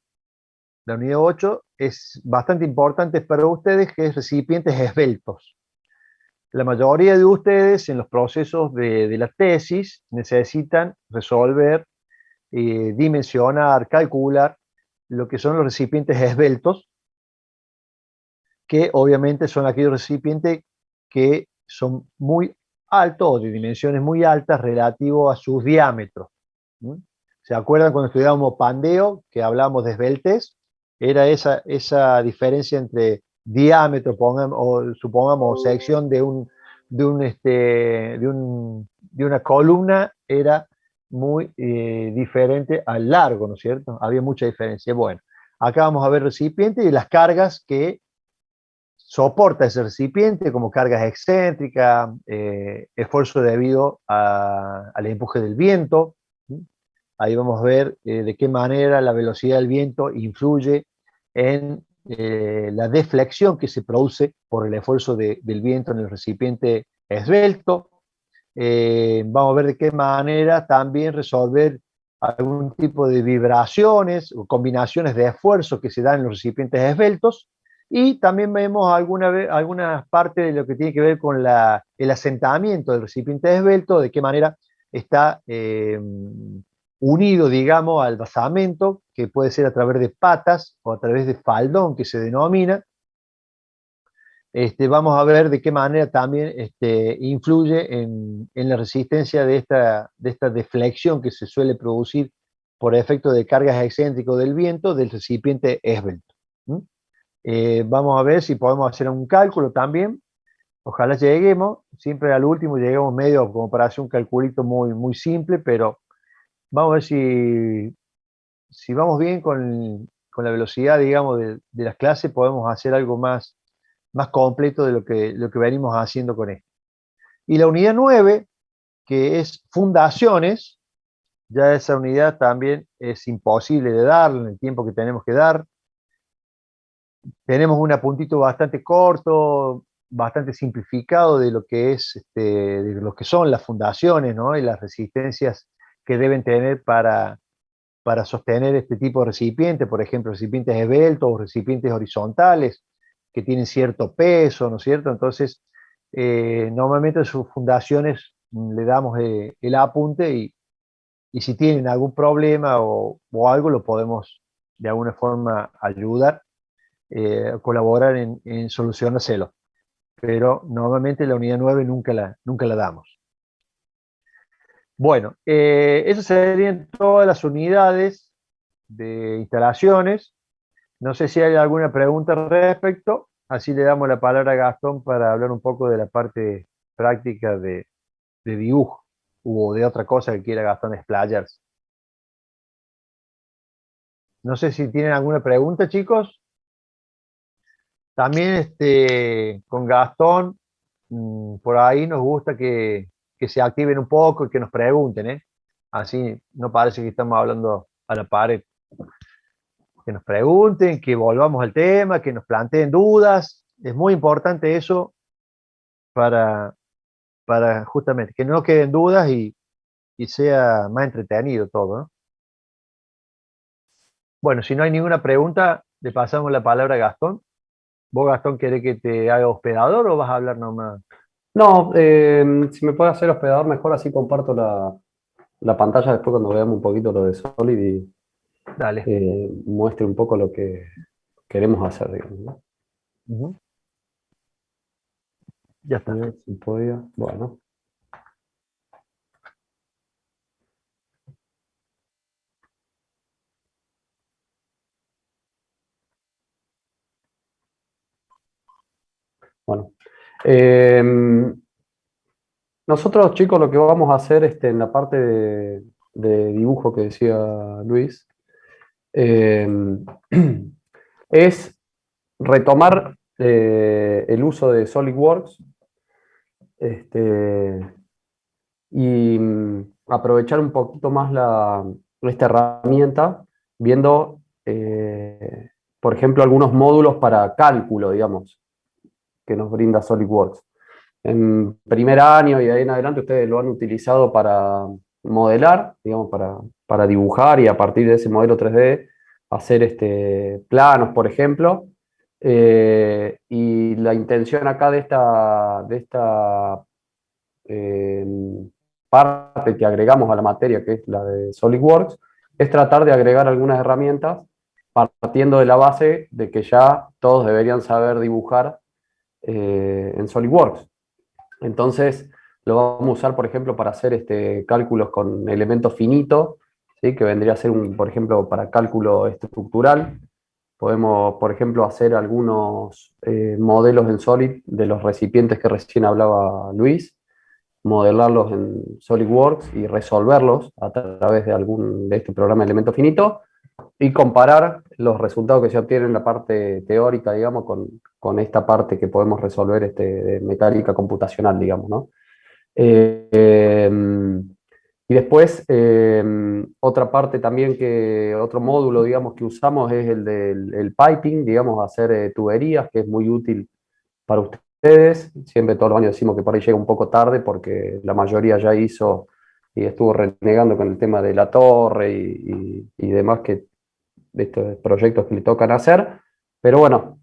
es bastante importante para ustedes, que es recipientes esbeltos. La mayoría de ustedes en los procesos de la tesis necesitan resolver, dimensionar, calcular lo que son los recipientes esbeltos, que obviamente son aquellos recipientes que son muy altos o de dimensiones muy altas relativo a sus diámetros. ¿Se acuerdan cuando estudiábamos pandeo, que hablábamos de esbeltez? Era esa diferencia entre diámetro, supongamos, sección de una columna era muy diferente al largo, ¿no es cierto? Había mucha diferencia. Bueno, acá vamos a ver recipientes y las cargas que soporta ese recipiente, como cargas excéntricas, esfuerzo debido al empuje del viento. Ahí vamos a ver de qué manera la velocidad del viento influye en la deflexión que se produce por el esfuerzo del viento en el recipiente esbelto. Vamos a ver de qué manera también resolver algún tipo de vibraciones o combinaciones de esfuerzos que se dan en los recipientes esbeltos. Y también vemos algunas partes de lo que tiene que ver con el asentamiento del recipiente esbelto, de qué manera está unido, digamos, al basamento, que puede ser a través de patas o a través de faldón, que se denomina. Vamos a ver de qué manera también influye en la resistencia de esta deflexión que se suele producir por efecto de cargas excéntricas del viento del recipiente esbelto. Vamos a ver si podemos hacer un cálculo también. Ojalá lleguemos, siempre al último llegamos medio como para hacer un calculito muy, muy simple, pero vamos a ver si vamos bien con la velocidad, digamos, de las clases, podemos hacer algo más completo de lo que venimos haciendo con esto. Y la unidad 9, que es fundaciones, ya esa unidad también es imposible de dar en el tiempo que tenemos que dar. Tenemos un apuntito bastante corto, bastante simplificado de lo que es, de lo que son las fundaciones, ¿no? Y las resistencias que deben tener para sostener este tipo de recipientes, por ejemplo, recipientes esbeltos o recipientes horizontales, que tienen cierto peso, ¿no es cierto? Entonces, normalmente sus fundaciones le damos el apunte y si tienen algún problema o algo, lo podemos de alguna forma ayudar, colaborar en solucionárselo. Pero normalmente la unidad 9 nunca la damos. Bueno, esas serían todas las unidades de instalaciones. No sé si hay alguna pregunta al respecto, así le damos la palabra a Gastón para hablar un poco de la parte práctica de dibujo o de otra cosa que quiera Gastón explayarse. No sé si tienen alguna pregunta, chicos. También con Gastón, por ahí nos gusta que se activen un poco y que nos pregunten, ¿eh? Así no parece que estamos hablando a la pared. Que nos pregunten, que volvamos al tema, que nos planteen dudas. Es muy importante eso para, para justamente que no queden dudas y sea más entretenido todo, ¿no? Bueno, si no hay ninguna pregunta, le pasamos la palabra a Gastón. ¿Vos, Gastón, querés que te haga hospedador o vas a hablar nomás? No, si me puede hacer hospedador, mejor así comparto la pantalla después cuando veamos un poquito lo de Solid y Dale. muestre un poco lo que queremos hacer, digamos, ¿no? Ujú. Ya A está. ver si podía. Bueno, bueno. Eh, Nosotros, chicos, lo que vamos a hacer en la parte de dibujo que decía Luis, eh, es retomar el uso de SolidWorks este, y aprovechar un poquito más esta herramienta, viendo, por ejemplo, algunos módulos para cálculo, digamos, que nos brinda SolidWorks. En primer año y de ahí en adelante ustedes lo han utilizado para modelar, digamos, para dibujar y a partir de ese modelo 3D hacer planos, por ejemplo. Y la intención acá de esta eh, parte que agregamos a la materia, que es la de SolidWorks, es tratar de agregar algunas herramientas partiendo de la base de que ya todos deberían saber dibujar en SolidWorks. Entonces, lo vamos a usar, por ejemplo, para hacer cálculos con elementos finitos, ¿sí? Que vendría a ser, por ejemplo, para cálculo estructural. Podemos, por ejemplo, hacer algunos modelos en Solid de los recipientes que recién hablaba Luis, modelarlos en SolidWorks y resolverlos a través de este programa de elemento finito y comparar los resultados que se obtienen en la parte teórica, digamos, con esta parte que podemos resolver de mecánica computacional, digamos, ¿no? Y después, otra parte también otro módulo, digamos, que usamos es el del el piping, digamos, hacer tuberías, que es muy útil para ustedes. Siempre todos los años decimos que por ahí llega un poco tarde porque la mayoría ya hizo y estuvo renegando con el tema de la torre y demás de estos proyectos que le tocan hacer. Pero bueno,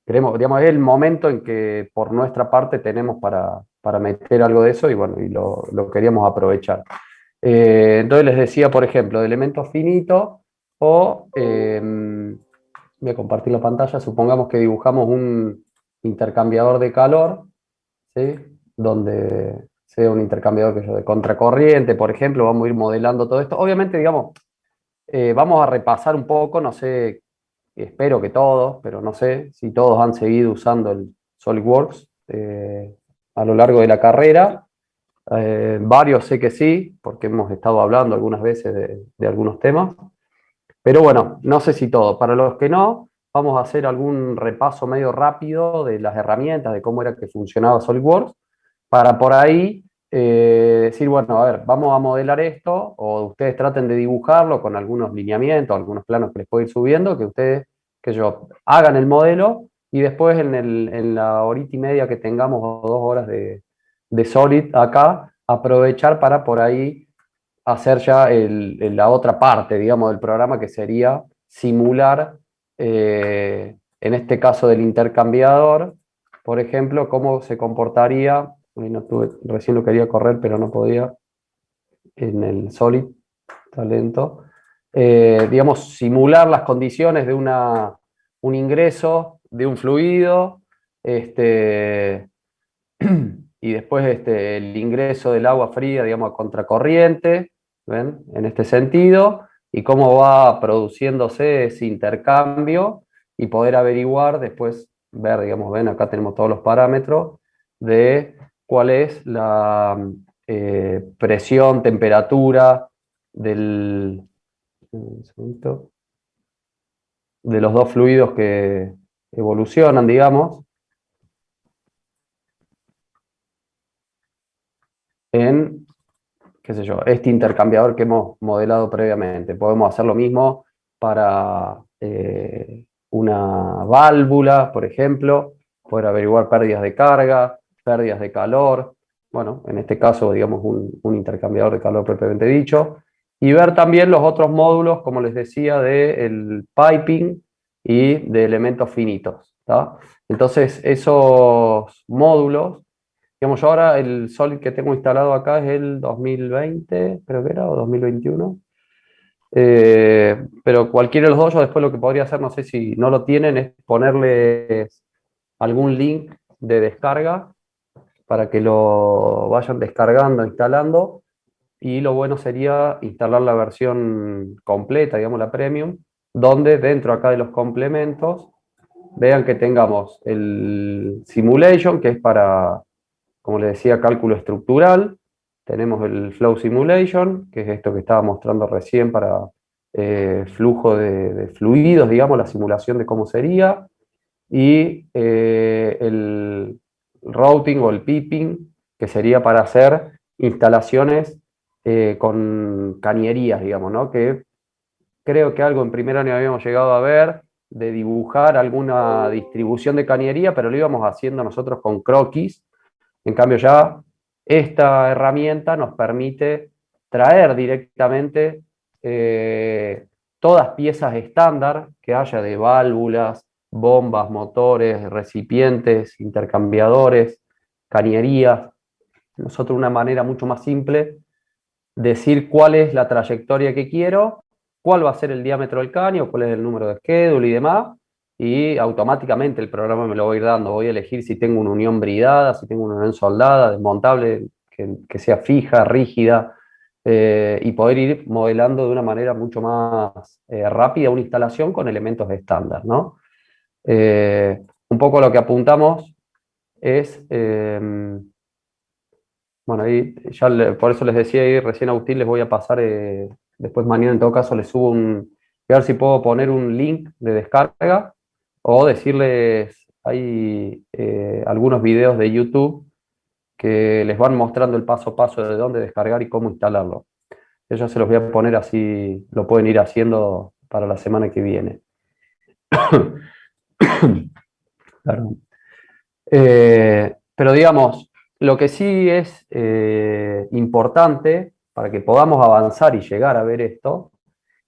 creemos, digamos, es el momento en que por nuestra parte tenemos para meter algo de eso y bueno, y lo queríamos aprovechar. Entonces les decía, por ejemplo, de elementos finitos o, voy a compartir la pantalla, supongamos que dibujamos un intercambiador de calor, ¿sí? Donde sea un intercambiador que yo de contracorriente, por ejemplo, vamos a ir modelando todo esto. Obviamente, digamos, vamos a repasar un poco, no sé, espero que todos, pero no sé si todos han seguido usando el SolidWorks a lo largo de la carrera. Varios sé que sí, porque hemos estado hablando algunas veces de algunos temas. Pero bueno, no sé si todos. Para los que no, vamos a hacer algún repaso medio rápido de las herramientas, de cómo era que funcionaba SolidWorks, para por ahí decir, bueno, a ver, vamos a modelar esto, o ustedes traten de dibujarlo con algunos lineamientos, algunos planos que les puedo ir subiendo, que ustedes, que yo, hagan el modelo y después en la horita y media que tengamos o 2 horas de Solid acá, aprovechar para por ahí hacer ya la otra parte, digamos, del programa, que sería simular, en este caso del intercambiador, por ejemplo, cómo se comportaría, recién lo quería correr, pero no podía, en el Solid, está lento, digamos, simular las condiciones de un ingreso de un fluido, este, y después el ingreso del agua fría, digamos, a contracorriente, ¿ven? En este sentido, y cómo va produciéndose ese intercambio y poder averiguar, después ver, digamos, ven, acá tenemos todos los parámetros de cuál es la presión, temperatura del... un segundito. de los dos fluidos que evolucionan, digamos, en, qué sé yo, este intercambiador que hemos modelado previamente. Podemos hacer lo mismo para una válvula, por ejemplo, poder averiguar pérdidas de carga, pérdidas de calor, bueno, en este caso, digamos, un intercambiador de calor propiamente dicho, y ver también los otros módulos, como les decía, del piping y de elementos finitos, ¿tá? Entonces, esos módulos, digamos, yo ahora el Solid que tengo instalado acá es el 2020, creo que era, o 2021. Pero cualquiera de los dos, yo después lo que podría hacer, no sé si no lo tienen, es ponerles algún link de descarga para que lo vayan descargando, instalando. Y lo bueno sería instalar la versión completa, digamos la premium, donde dentro acá de los complementos vean que tengamos el simulation, que es para, como les decía, cálculo estructural. Tenemos el flow simulation, que es esto que estaba mostrando recién para flujo de fluidos, digamos, la simulación de cómo sería. Y el routing o el piping, que sería para hacer instalaciones con cañerías, digamos, ¿no? Que creo que algo en primer año habíamos llegado a ver, de dibujar alguna distribución de cañería, pero lo íbamos haciendo nosotros con croquis. En cambio ya esta herramienta nos permite traer directamente todas piezas estándar que haya de válvulas, bombas, motores, recipientes, intercambiadores, cañerías. Nosotros una manera mucho más simple, decir cuál es la trayectoria que quiero, cuál va a ser el diámetro del caño, cuál es el número de schedule y demás, y automáticamente el programa me lo va a ir dando. Voy a elegir si tengo una unión bridada, si tengo una unión soldada, desmontable, que sea fija, rígida, y poder ir modelando de una manera mucho más rápida una instalación con elementos estándar, ¿no? Un poco lo que apuntamos es, bueno, ahí ya por eso les decía ahí recién Agustín, les voy a pasar, después mañana en todo caso les subo a ver si puedo poner un link de descarga o decirles, hay algunos videos de YouTube que les van mostrando el paso a paso de dónde descargar y cómo instalarlo. Yo se los voy a poner así, lo pueden ir haciendo para la semana que viene. Perdón. Pero digamos, lo que sí es importante para que podamos avanzar y llegar a ver esto,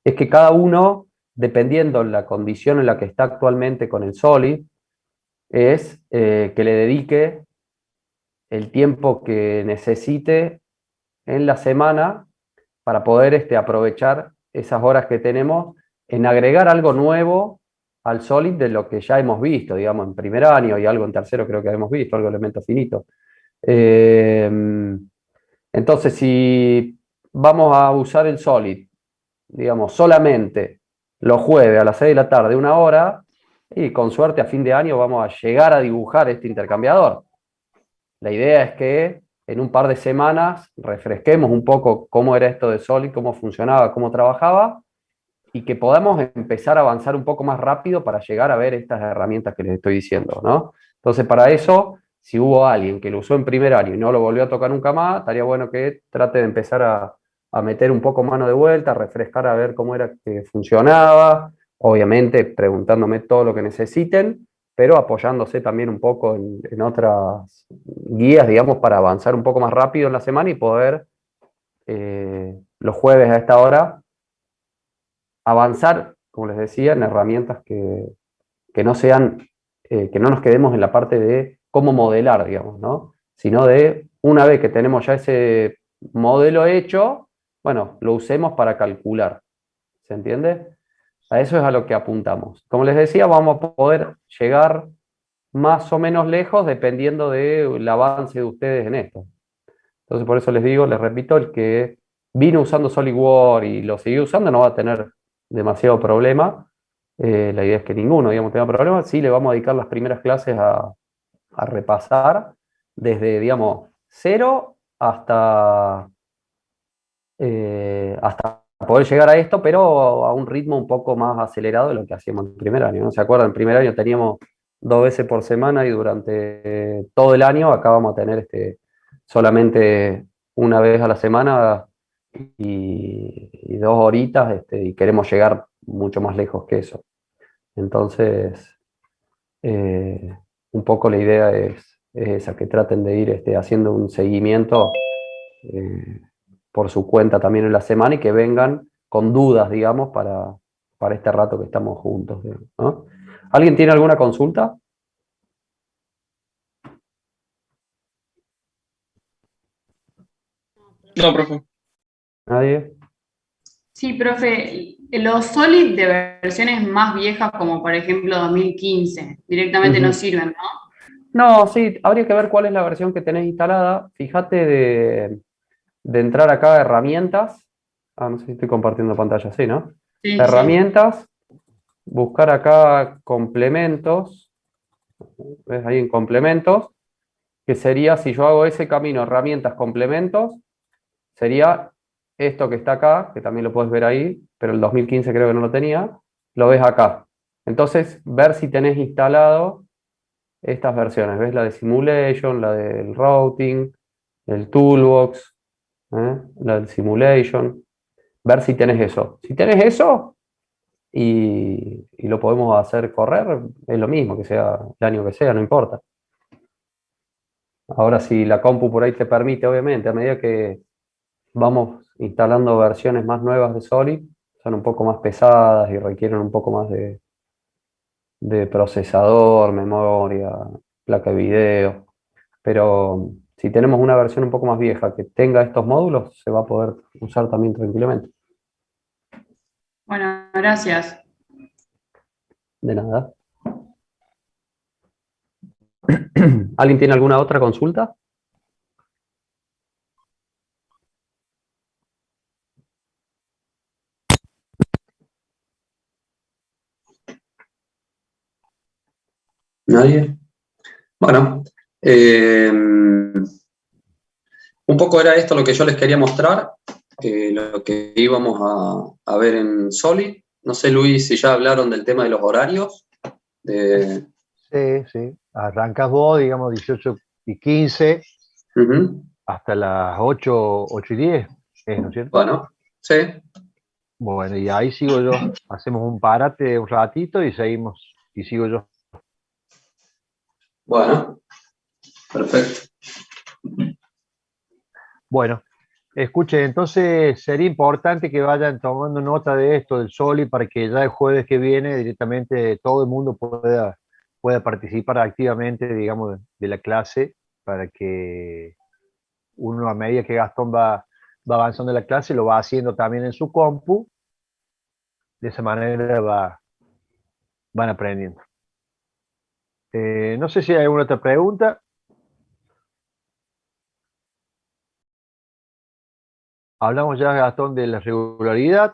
es que cada uno, dependiendo de la condición en la que está actualmente con el Solid, es que le dedique el tiempo que necesite en la semana para poder aprovechar esas horas que tenemos en agregar algo nuevo al Solid de lo que ya hemos visto, digamos, en primer año y algo en tercero creo que hemos visto, algo de elemento finito. Entonces, si vamos a usar el Solid, digamos, solamente los jueves a las 6 de la tarde, una hora, y con suerte a fin de año vamos a llegar a dibujar este intercambiador. La idea es que en un par de semanas refresquemos un poco cómo era esto de Solid, cómo funcionaba, cómo trabajaba, y que podamos empezar a avanzar un poco más rápido para llegar a ver estas herramientas que les estoy diciendo, ¿no? Entonces, para eso, si hubo alguien que lo usó en primer año y no lo volvió a tocar nunca más, estaría bueno que trate de empezar a meter un poco mano de vuelta, a refrescar a ver cómo era que funcionaba, obviamente preguntándome todo lo que necesiten, pero apoyándose también un poco en otras guías, digamos, para avanzar un poco más rápido en la semana y poder los jueves a esta hora avanzar, como les decía, en herramientas que no sean, que no nos quedemos en la parte de cómo modelar, digamos, ¿no? Sino de una vez que tenemos ya ese modelo hecho, bueno, lo usemos para calcular. ¿Se entiende? A eso es a lo que apuntamos. Como les decía, vamos a poder llegar más o menos lejos dependiendo del avance de ustedes en esto. Entonces, por eso les digo, les repito, el que vino usando SolidWorks y lo sigue usando no va a tener demasiado problema. La idea es que ninguno, digamos, tenga problemas. Sí, le vamos a dedicar las primeras clases a repasar desde, digamos, cero hasta poder llegar a esto, pero a un ritmo un poco más acelerado de lo que hacíamos en primer año, ¿no? ¿Se acuerdan? En primer año teníamos 2 veces por semana y durante todo el año acá vamos a tener solamente una vez a la semana y 2 horitas, y queremos llegar mucho más lejos que eso. Entonces, un poco la idea es esa, que traten de ir haciendo un seguimiento eh, por su cuenta también en la semana y que vengan con dudas, digamos, para este rato que estamos juntos, digamos, ¿no? ¿Alguien tiene alguna consulta? No, profe. ¿Nadie? Sí, profe, los Solid de versiones más viejas, como por ejemplo 2015, directamente no Ujú. sirven, ¿no? No, sí, habría que ver cuál es la versión que tenés instalada. Fíjate de entrar acá a herramientas. Ah, no sé si estoy compartiendo pantalla, sí, ¿no? Sí, sí. Herramientas, buscar acá complementos. ¿Ves ahí en complementos? Que sería, si yo hago ese camino, herramientas, complementos, sería esto que está acá, que también lo puedes ver ahí, pero el 2015 creo que no lo tenía, lo ves acá. Entonces, ver si tenés instalado estas versiones. ¿Ves? La de Simulation, la del Routing, el Toolbox, la del Simulation. Ver si tenés eso. Si tenés eso y lo podemos hacer correr, es lo mismo, que sea el año que sea, no importa. Ahora, si la compu por ahí te permite, obviamente, a medida que vamos instalando versiones más nuevas de Solid, son un poco más pesadas y requieren un poco más de procesador, memoria, placa de video. Pero si tenemos una versión un poco más vieja que tenga estos módulos, se va a poder usar también tranquilamente. Bueno, gracias. De nada. ¿Alguien tiene alguna otra consulta? ¿Nadie? Bueno, un poco era esto lo que yo les quería mostrar, lo que íbamos a ver en Solid. No sé, Luis, si ya hablaron del tema de los horarios. Sí, sí. Arrancas vos, digamos, 18:15 Ujú. hasta las 8:10, ¿no es cierto? Bueno, sí, Bueno, y ahí sigo yo. Hacemos un parate un ratito y seguimos, y sigo yo. bueno, perfecto. Bueno, escuche, entonces sería importante que vayan tomando nota de esto del Soli para que ya el jueves que viene directamente todo el mundo pueda participar activamente, digamos, de la clase, para que uno a medida que Gastón va avanzando en la clase lo va haciendo también en su compu, de esa manera van aprendiendo. No sé si hay alguna otra pregunta. Hablamos ya, Gastón, de la regularidad,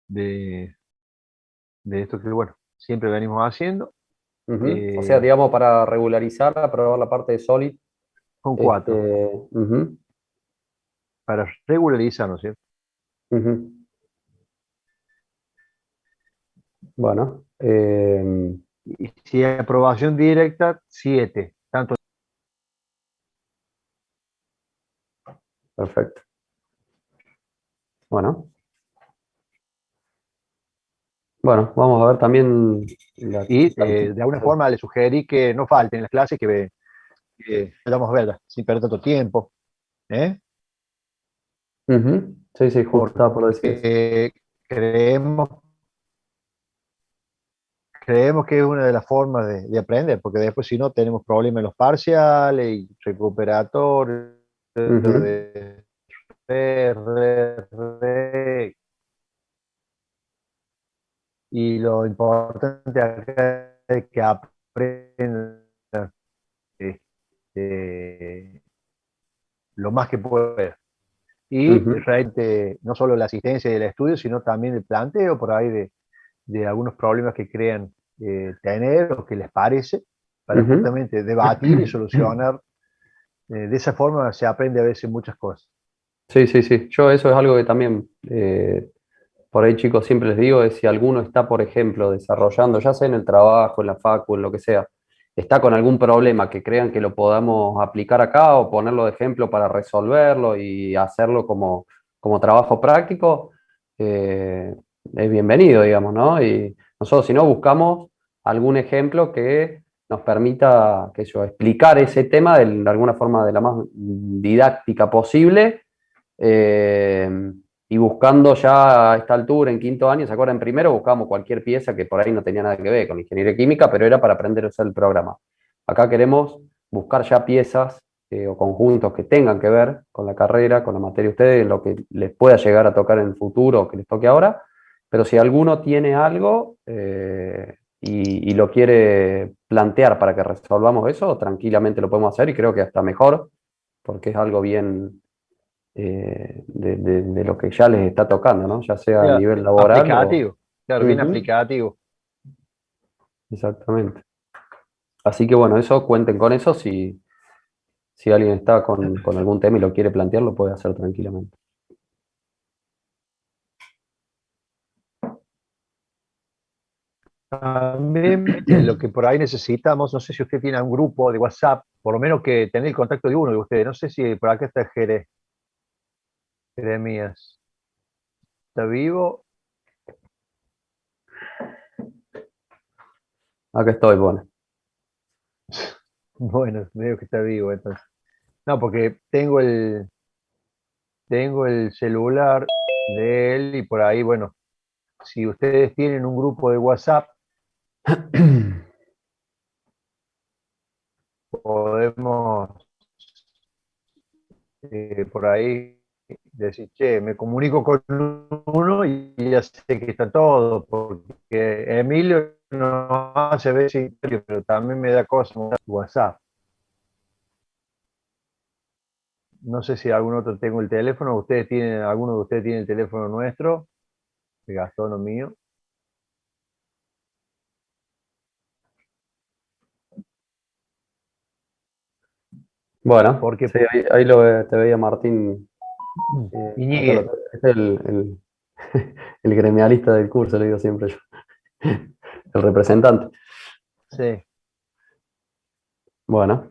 de, de esto que, bueno, siempre venimos haciendo. O sea, Eh, digamos, para regularizar, aprobar la parte de Solid. con 4, Ujú, para regularizar, ¿no es cierto? ujú. Bueno, Y si hay aprobación directa, 7. Tanto. perfecto. Bueno, vamos a ver también la Y cantidad. de alguna forma le sugerí que no falten las clases, que vayamos a verlas, sin perder tanto tiempo. ¿Eh? Ujú. Sí, sí, justo estaba por decir eso. Porque creemos que es una de las formas de aprender, porque después si no tenemos problemas en los parciales y recuperatorios Ujú, de re, y lo importante acá es que aprendan este, lo más que pueda. Y ujú, realmente no solo la asistencia y el estudio, sino también el planteo por ahí de algunos problemas que crean tener o que les parece, para ujú. justamente debatir y solucionar. De esa forma se aprende a veces muchas cosas. Sí, sí, sí. Yo eso es algo que también por ahí, chicos, siempre les digo, es si alguno está, por ejemplo, desarrollando, ya sea en el trabajo, en la facu, en lo que sea, está con algún problema que crean que lo podamos aplicar acá o ponerlo de ejemplo para resolverlo y hacerlo como trabajo práctico, es bienvenido, digamos, ¿no? Y nosotros, si no, buscamos algún ejemplo que nos permita, que yo, explicar ese tema de alguna forma de la más didáctica posible. Y buscando ya a esta altura, en quinto año, ¿se acuerdan? En primero buscábamos cualquier pieza que por ahí no tenía nada que ver con ingeniería química, pero era para aprender a usar el programa. Acá queremos buscar ya piezas o conjuntos que tengan que ver con la carrera, con la materia de ustedes, lo que les pueda llegar a tocar en el futuro o que les toque ahora. Pero si alguno tiene algo y lo quiere plantear para que resolvamos eso, tranquilamente lo podemos hacer y creo que hasta mejor, porque es algo bien de lo que ya les está tocando, ¿no? Ya sea a Ya, nivel laboral o... aplicativo, claro, bien Ujú, aplicativo. exactamente. Así que bueno, eso cuenten con eso. Si alguien está con algún tema y lo quiere plantear, lo puede hacer tranquilamente. También lo que por ahí necesitamos, no sé si usted tiene un grupo de WhatsApp, por lo menos que tener el contacto de uno de ustedes. No sé si por acá está Jeremías. ¿Está vivo? Acá estoy, bueno. Bueno, veo que está vivo entonces. No, porque tengo el celular de él y por ahí, bueno, si ustedes tienen un grupo de WhatsApp, podemos por ahí decir, che, me comunico con uno y ya sé que está todo, porque Emilio no hace veces, pero también me da cosas WhatsApp. No sé si algún otro tengo el teléfono, alguno de ustedes tiene el teléfono nuestro, de Gastón o mío. Bueno, Porque sí, ahí te veía Martín. Acá Iñigue, es el gremialista del curso, le digo siempre yo. El representante. sí. Bueno,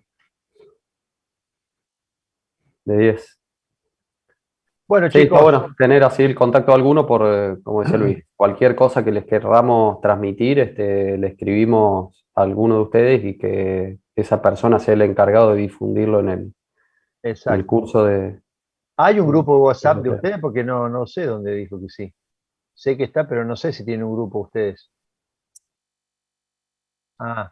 de 10. Bueno, Sí, está chicos, bueno tener así el contacto alguno por, como decía Luis, cualquier cosa que les querramos transmitir, le escribimos a alguno de ustedes y que esa persona sea el encargado de difundirlo en el exacto. curso de... ¿Hay un grupo de de WhatsApp de ustedes. ustedes? Porque no sé dónde dijo que sí. Sé que está, pero no sé si tiene un grupo ustedes. Ah,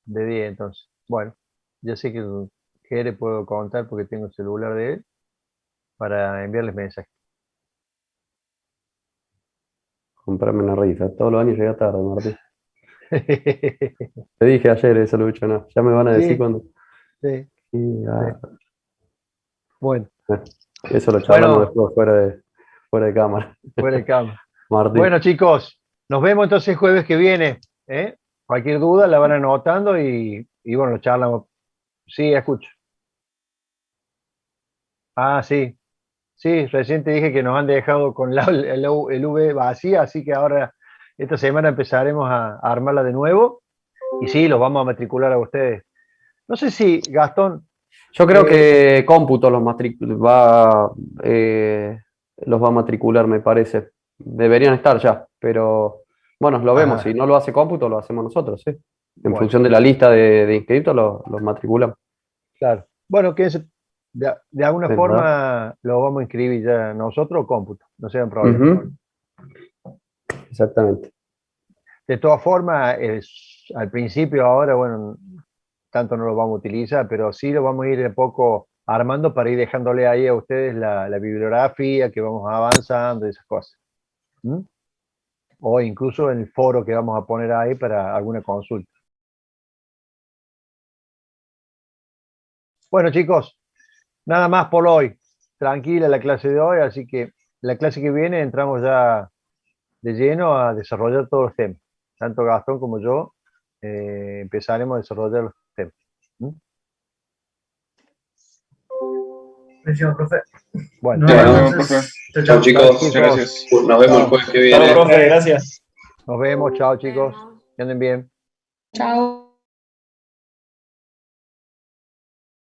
de 10 entonces. Bueno, ya sé que le puedo contar porque tengo el celular de él para enviarles mensajes. Comprarme una rifa. Todos los años llega tarde, Martín. Te dije ayer eso, Lucho, no. Ya me van a decir Sí, cuando... sí, Y, sí. Bueno, eso lo charlamos bueno, después fuera de cámara. fuera de cama. Martín. Bueno, chicos, nos vemos entonces el jueves que viene. ¿Eh? Cualquier duda la van anotando y bueno, charlamos. Sí, escucho. Ah, sí. Sí, recién te dije que nos han dejado con el V vacía, así que ahora esta semana empezaremos a armarla de nuevo y sí, los vamos a matricular a ustedes. No sé si, Gastón, Yo creo eh, que cómputo los va a matricular, me parece. Deberían estar ya, pero bueno, lo vemos. Si ajá, no lo hace cómputo, lo hacemos nosotros, ¿sí? En bueno, función de la lista de inscritos, los matriculamos. claro. Bueno, que de alguna ¿Verdad? forma lo vamos a inscribir ya nosotros o cómputo, no sea un problema. Ujú, exactamente. De todas formas, al principio ahora, bueno, tanto no lo vamos a utilizar, pero sí lo vamos a ir de poco armando para ir dejándole ahí a ustedes la bibliografía que vamos avanzando y esas cosas. ¿Mm? O incluso en el foro que vamos a poner ahí para alguna consulta. Bueno, chicos, nada más por hoy. Tranquila la clase de hoy, así que la clase que viene entramos ya de lleno a desarrollar todos los temas. Tanto Gastón como yo empezaremos a desarrollar los temas. ¿Mm? Buenísimo, profe. Bueno, No, Bueno, entonces, profe. chao, Chao, chicos. Muchas gracias. Nos vemos el jueves que Chao, viene. profe, gracias. nos vemos, chao chicos, que anden bien. Chao.